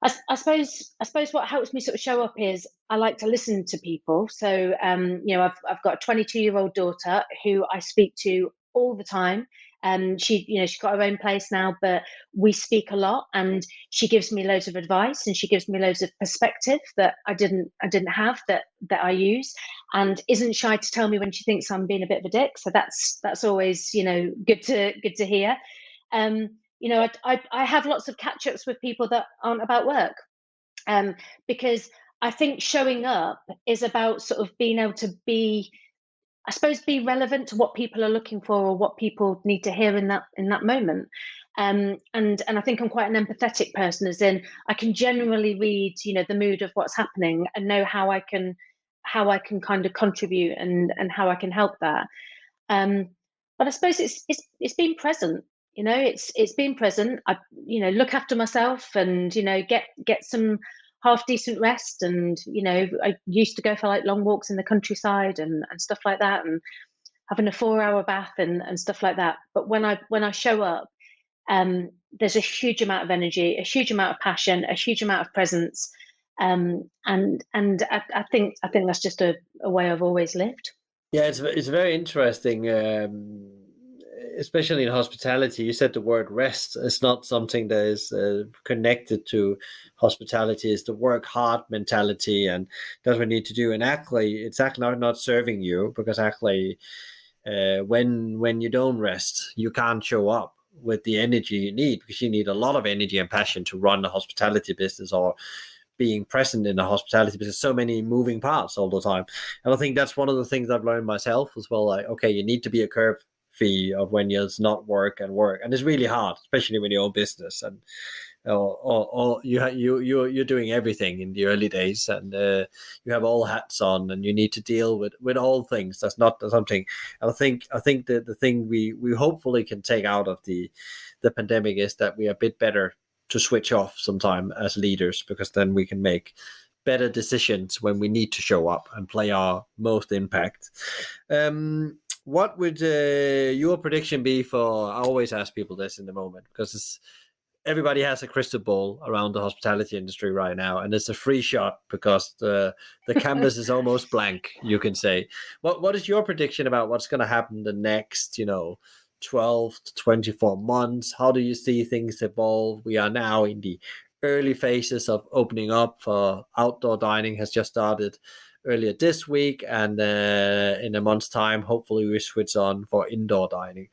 I suppose what helps me sort of show up is I like to listen to people. So I've got a 22-year-old daughter who I speak to all the time. She's got her own place now, but we speak a lot, and she gives me loads of advice, and she gives me loads of perspective that I didn't have, that I use, and isn't shy to tell me when she thinks I'm being a bit of a dick. So that's always good to hear. I have lots of catch ups with people that aren't about work, because I think showing up is about sort of being able to be, I suppose, be relevant to what people are looking for or what people need to hear in that moment. And I think I'm quite an empathetic person, as in I can generally read, the mood of what's happening and know how I can kind of contribute and how I can help that. Um, but I suppose it's being present. It's being present. I look after myself and get some half decent rest. And I used to go for like long walks in the countryside and stuff like that, and having a 4 hour bath and stuff like that. But when I show up, there's a huge amount of energy, a huge amount of passion, a huge amount of presence. And I think that's just a way I've always lived. Yeah, it's very interesting, especially in hospitality. You said the word rest. It's not something that is connected to hospitality. It's the work hard mentality, and that's what we need to do. And actually, it's actually not serving you, because actually, when you don't rest, you can't show up with the energy you need, because you need a lot of energy and passion to run a hospitality business, or being present in the hospitality business. So many moving parts all the time, and I think that's one of the things I've learned myself as well. Like, okay, you need to be a curve fee of when it's not work, and it's really hard, especially when you own business, and or you're doing everything in the early days, and you have all hats on, and you need to deal with all things. That's not something. And I think that the thing we hopefully can take out of the pandemic is that we are a bit better to switch off sometime as leaders, because then we can make better decisions when we need to show up and play our most impact. What would your prediction be for? I always ask people this in the moment, because everybody has a crystal ball around the hospitality industry right now, and it's a free shot because the canvas is almost blank. You can say, what is your prediction about what's going to happen the next 12 to 24 months? How do you see things evolve? We are now in the early phases of opening up. For outdoor dining has just started earlier this week, and in a month's time, hopefully we switch on for indoor dining.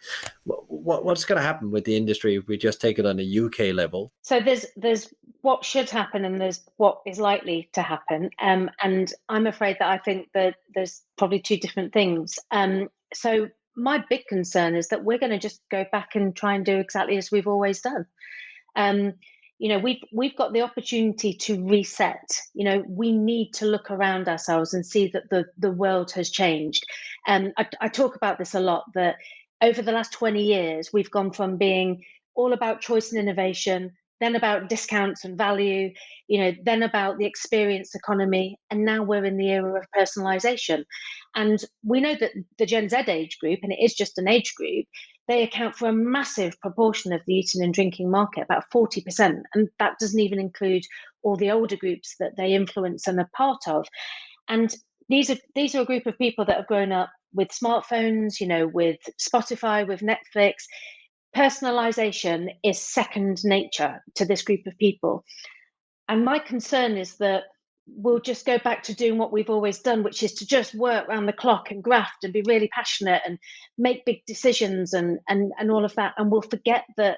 What's going to happen with the industry if we just take it on a UK level? So there's what should happen and there's what is likely to happen. And I'm afraid that I think that there's probably two different things. So my big concern is that we're going to just go back and try and do exactly as we've always done. Um, we've got the opportunity to reset. We need to look around ourselves and see that the world has changed. I talk about this a lot, that over the last 20 years, we've gone from being all about choice and innovation, then about discounts and value, then about the experience economy, and now we're in the era of personalization. And we know that the Gen Z age group, and it is just an age group, they account for a massive proportion of the eating and drinking market, about 40%. And that doesn't even include all the older groups that they influence and are part of. And these are a group of people that have grown up with smartphones, with Spotify, with Netflix. Personalization is second nature to this group of people. And my concern is that we'll just go back to doing what we've always done, which is to just work around the clock and graft and be really passionate and make big decisions and all of that. And we'll forget that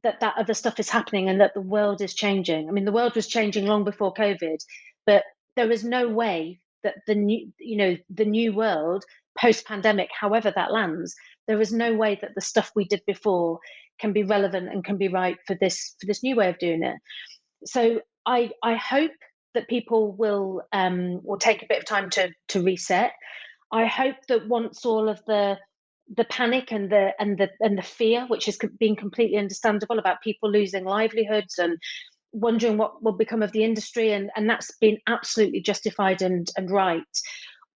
other stuff is happening and that the world is changing. I mean, the world was changing long before COVID, but there is no way that the new world post-pandemic, however that lands, there is no way that the stuff we did before can be relevant and can be right for this new way of doing it. So I hope that people will take a bit of time to reset. I hope that once all of the panic and the fear, which has been completely understandable, about people losing livelihoods and wondering what will become of the industry, and that's been absolutely justified and right,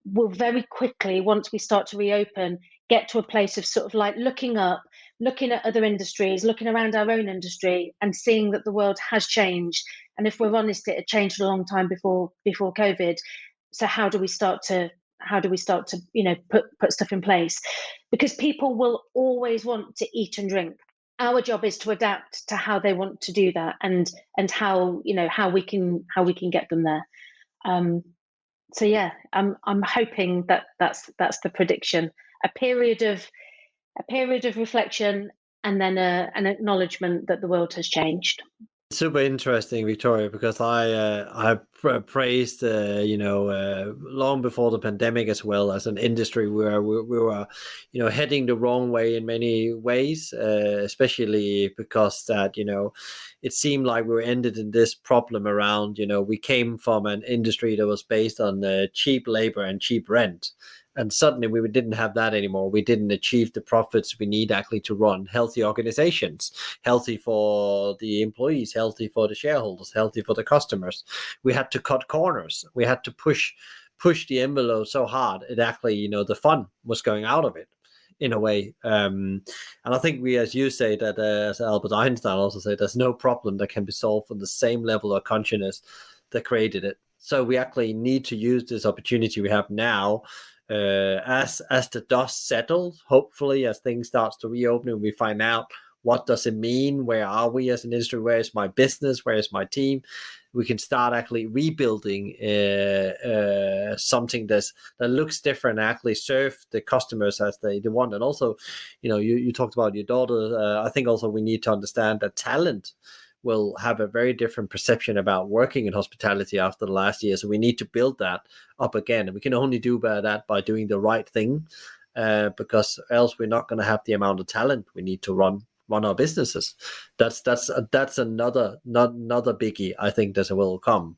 will very quickly, once we start to reopen, get to a place of sort of like looking up, looking at other industries, looking around our own industry and seeing that the world has changed. And if we're honest, it had changed a long time before COVID. So how do we start to put stuff in place? Because people will always want to eat and drink. Our job is to adapt to how they want to do that, and how we can get them there. So yeah, I'm hoping that that's the prediction. A period of reflection, and then an acknowledgement that the world has changed. Super interesting, Victoria, because I praised long before the pandemic as well as an industry where we were heading the wrong way in many ways, especially because that it seemed like we were ended in this problem around we came from an industry that was based on cheap labor and cheap rent. And suddenly we didn't have that anymore. We didn't achieve the profits we need actually to run healthy organizations, healthy for the employees, healthy for the shareholders, healthy for the customers. We had to cut corners. We had to push the envelope so hard. It actually, the fun was going out of it in a way. And I think we, as you say, that as Albert Einstein also said, there's no problem that can be solved on the same level of consciousness that created it. So we actually need to use this opportunity we have now, as the dust settles, hopefully, as things starts to reopen and we find out what does it mean, where are we as an industry, where is my business, where is my team, we can start actually rebuilding something that looks different, actually serve the customers as they want. And also, you talked about your daughter. I think also we need to understand that talent will have a very different perception about working in hospitality after the last year. So we need to build that up again. And we can only do that by doing the right thing, because else we're not going to have the amount of talent we need to run our businesses. That's another biggie, I think, that will come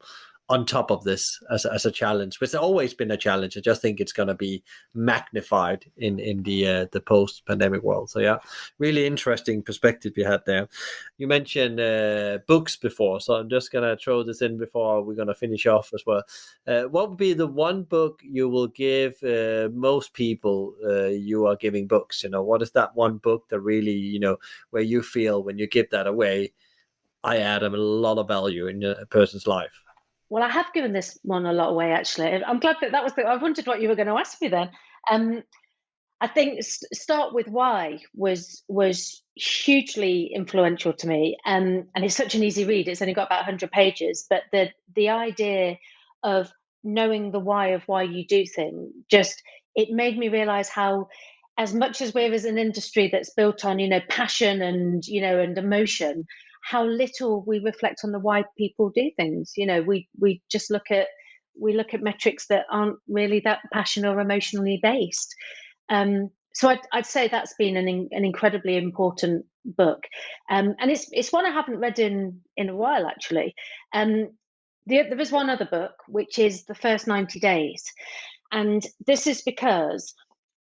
on top of this as a challenge, which has always been a challenge. I just think it's going to be magnified in the post-pandemic world. So yeah, really interesting perspective you had there. You mentioned books before, so I'm just going to throw this in before we're going to finish off as well. What would be the one book you will give most people you are giving books? What is that one book that really, where you feel when you give that away, I add a lot of value in a person's life? Well, I have given this one a lot away, actually. I'm glad that was I wondered what you were going to ask me then. I think Start With Why was hugely influential to me, and it's such an easy read. It's only got about 100 pages, but the idea of knowing the why of why you do things, it made me realize how, as much as we're as an industry that's built on passion and and emotion, how little we reflect on the why people do things. We just look at metrics that aren't really that passion or emotionally based. So I'd say that's been an incredibly important book, and it's one I haven't read in a while, actually. There is one other book, which is The First 90 Days, and this is because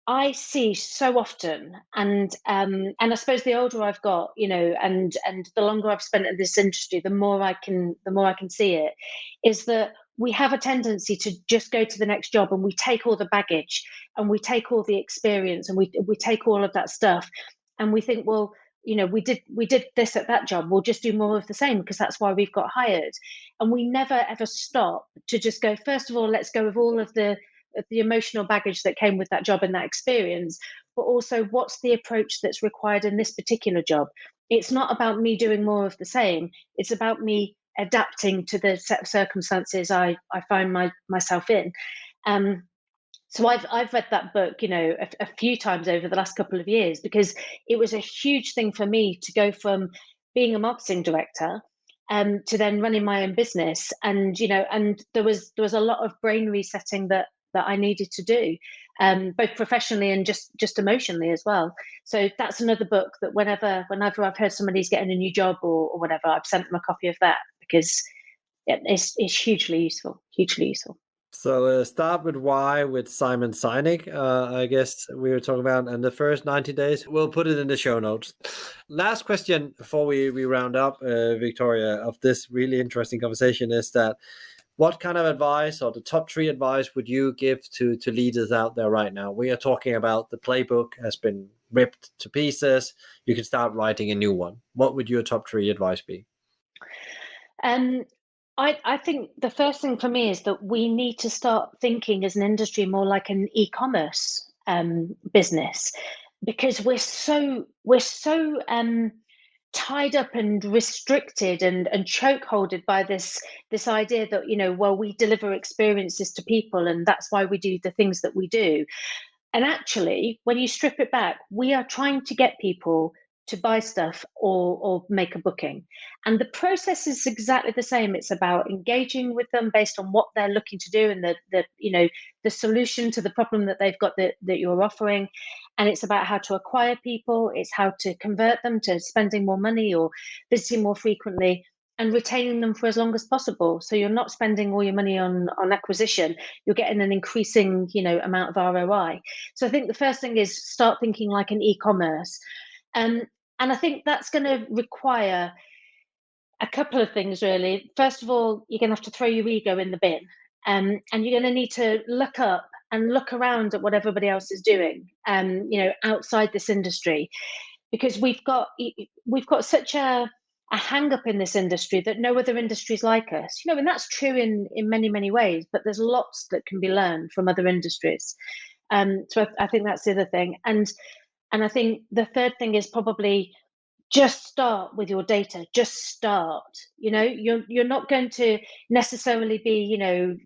I see so often, and I suppose the older I've got, and the longer I've spent in this industry, the more I can see it, is that we have a tendency to just go to the next job, and we take all the baggage, and we take all the experience, and we take all of that stuff, and we think, well, we did this at that job, we'll just do more of the same because that's why we've got hired, and we never ever stop to just go, first of all, let's go with all of the emotional baggage that came with that job and that experience, but also what's the approach that's required in this particular job. It's not about me doing more of the same, it's about me adapting to the set of circumstances I find myself in. So I've read that book, a few times over the last couple of years, because it was a huge thing for me to go from being a marketing director to then running my own business, and there was a lot of brain resetting that I needed to do, both professionally and just emotionally as well. So that's another book that whenever I've heard somebody's getting a new job or whatever, I've sent them a copy of that, because it's hugely useful, hugely useful. So start with why with Simon Sinek, I guess we were talking about, and the first 90 days. We'll put it in the show notes. Last question before we round up, Victoria, of this really interesting conversation is that what kind of advice, or the top 3 advice, would you give to leaders out there right now? We are talking about the playbook has been ripped to pieces. You can start writing a new one. What would your top 3 advice be? I think the first thing for me is that we need to start thinking as an industry more like an e-commerce business, because we're so tied up and restricted and chokeholded by this idea that, well, we deliver experiences to people and that's why we do the things that we do. And actually, when you strip it back, we are trying to get people to buy stuff or make a booking. And the process is exactly the same. It's about engaging with them based on what they're looking to do and the solution to the problem that they've got that you're offering. And it's about how to acquire people, it's how to convert them to spending more money or visiting more frequently, and retaining them for as long as possible. So you're not spending all your money on acquisition, you're getting an increasing, amount of ROI. So I think the first thing is start thinking like an e-commerce. And I think that's going to require a couple of things, really. First of all, you're going to have to throw your ego in the bin, and you're going to need to look up and look around at what everybody else is doing, outside this industry, because we've got such a hang up in this industry that no other industries like us, and that's true in many, many ways, but there's lots that can be learned from other industries. So I think that's the other thing. And I think the third thing is probably just start with your data. Just start. You're not going to necessarily be,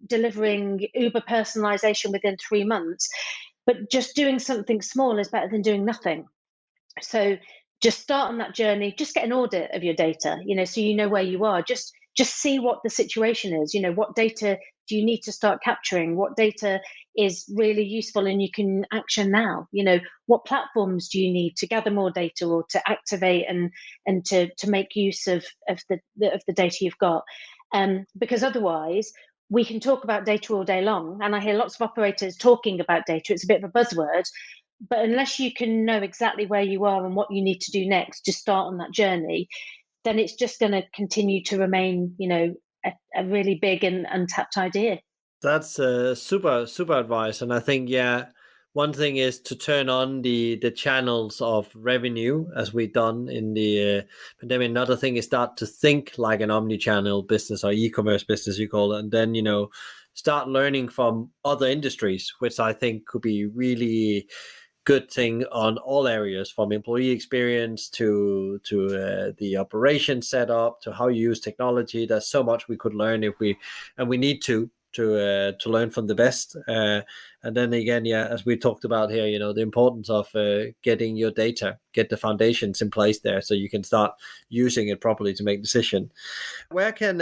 delivering uber personalization within 3 months, but just doing something small is better than doing nothing. So just start on that journey. Just get an audit of your data, so you know where you are. Just see what the situation is. What data do you need to start capturing? What data is really useful and you can action now? What platforms do you need to gather more data or to activate and to make use of the data you've got? Because otherwise, we can talk about data all day long, and I hear lots of operators talking about data. It's a bit of a buzzword, but unless you can know exactly where you are and what you need to do next to start on that journey, then it's just going to continue to remain, a really big and untapped idea. That's super, super advice. And I think, yeah, one thing is to turn on the channels of revenue as we've done in the pandemic. Another thing is start to think like an omni-channel business or e-commerce business, you call it. And then, start learning from other industries, which I think could be really good thing on all areas, from employee experience to the operation setup to how you use technology. There's so much we could learn and we need to learn from the best. And then again, as we talked about here, the importance of getting your data, get the foundations in place there so you can start using it properly to make decisions. Where can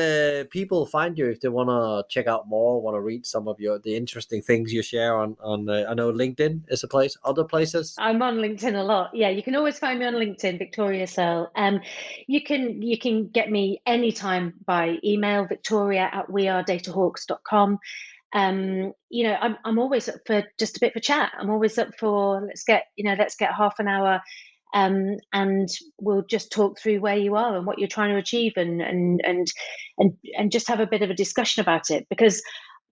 people find you if they want to check out more, want to read some of the interesting things you share on I know LinkedIn is a place, other places? I'm on LinkedIn a lot. Yeah, you can always find me on LinkedIn, Victoria Searl. You can get me anytime by email, victoria@wearedatahawks.com. I'm always up for just a bit of a chat. I'm always up for let's get half an hour, and we'll just talk through where you are and what you're trying to achieve, and just have a bit of a discussion about it, because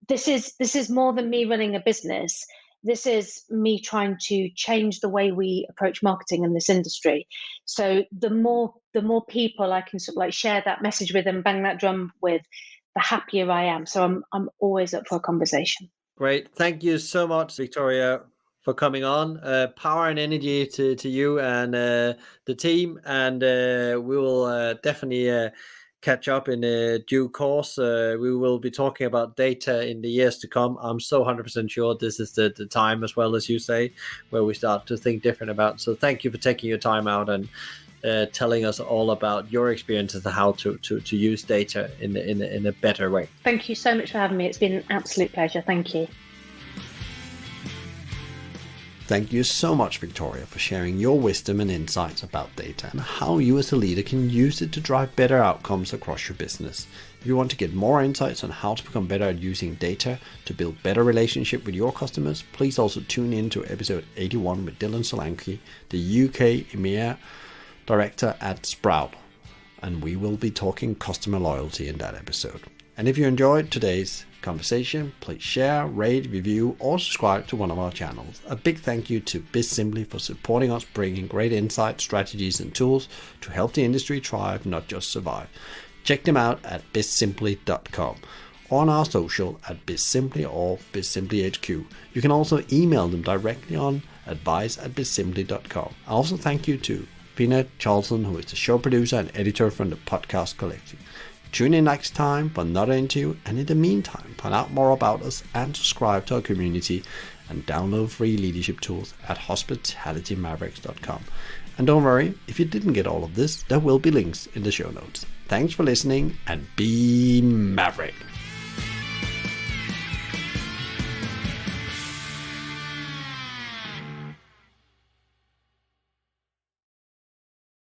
this is more than me running a business. This is me trying to change the way we approach marketing in this industry. So the more people I can sort of like share that message with and bang that drum with, the happier I am. So I'm always up for a conversation. Great. Thank you so much, Victoria, for coming on. Power and energy to you and the team. And we will definitely catch up in due course. We will be talking about data in the years to come. I'm so 100% sure this is the time, as well as you say, where we start to think different about. So thank you for taking your time out and telling us all about your experiences and how to use data in a better way. Thank you so much for having me. It's been an absolute pleasure. Thank you. Thank you so much, Victoria, for sharing your wisdom and insights about data and how you as a leader can use it to drive better outcomes across your business. If you want to get more insights on how to become better at using data to build better relationship with your customers, please also tune in to episode 81 with Dylan Solanke, the UK EMEA Director at Sprout, and we will be talking customer loyalty in that episode. And if you enjoyed today's conversation, please share, rate, review, or subscribe to one of our channels. A big thank you to BizSimply for supporting us, bringing great insights, strategies, and tools to help the industry thrive, not just survive. Check them out at bizsimply.com, or on our social at BizSimply or BizSimplyHQ. You can also email them directly on advice@bizsimply.com. I also thank you to Fina Charlton, who is the show producer and editor from the podcast collective. Tune in next time for another interview, and in the meantime, find out more about us and subscribe to our community and download free leadership tools at hospitalitymavericks.com. And don't worry, if you didn't get all of this, there will be links in the show notes. Thanks for listening, and be Maverick.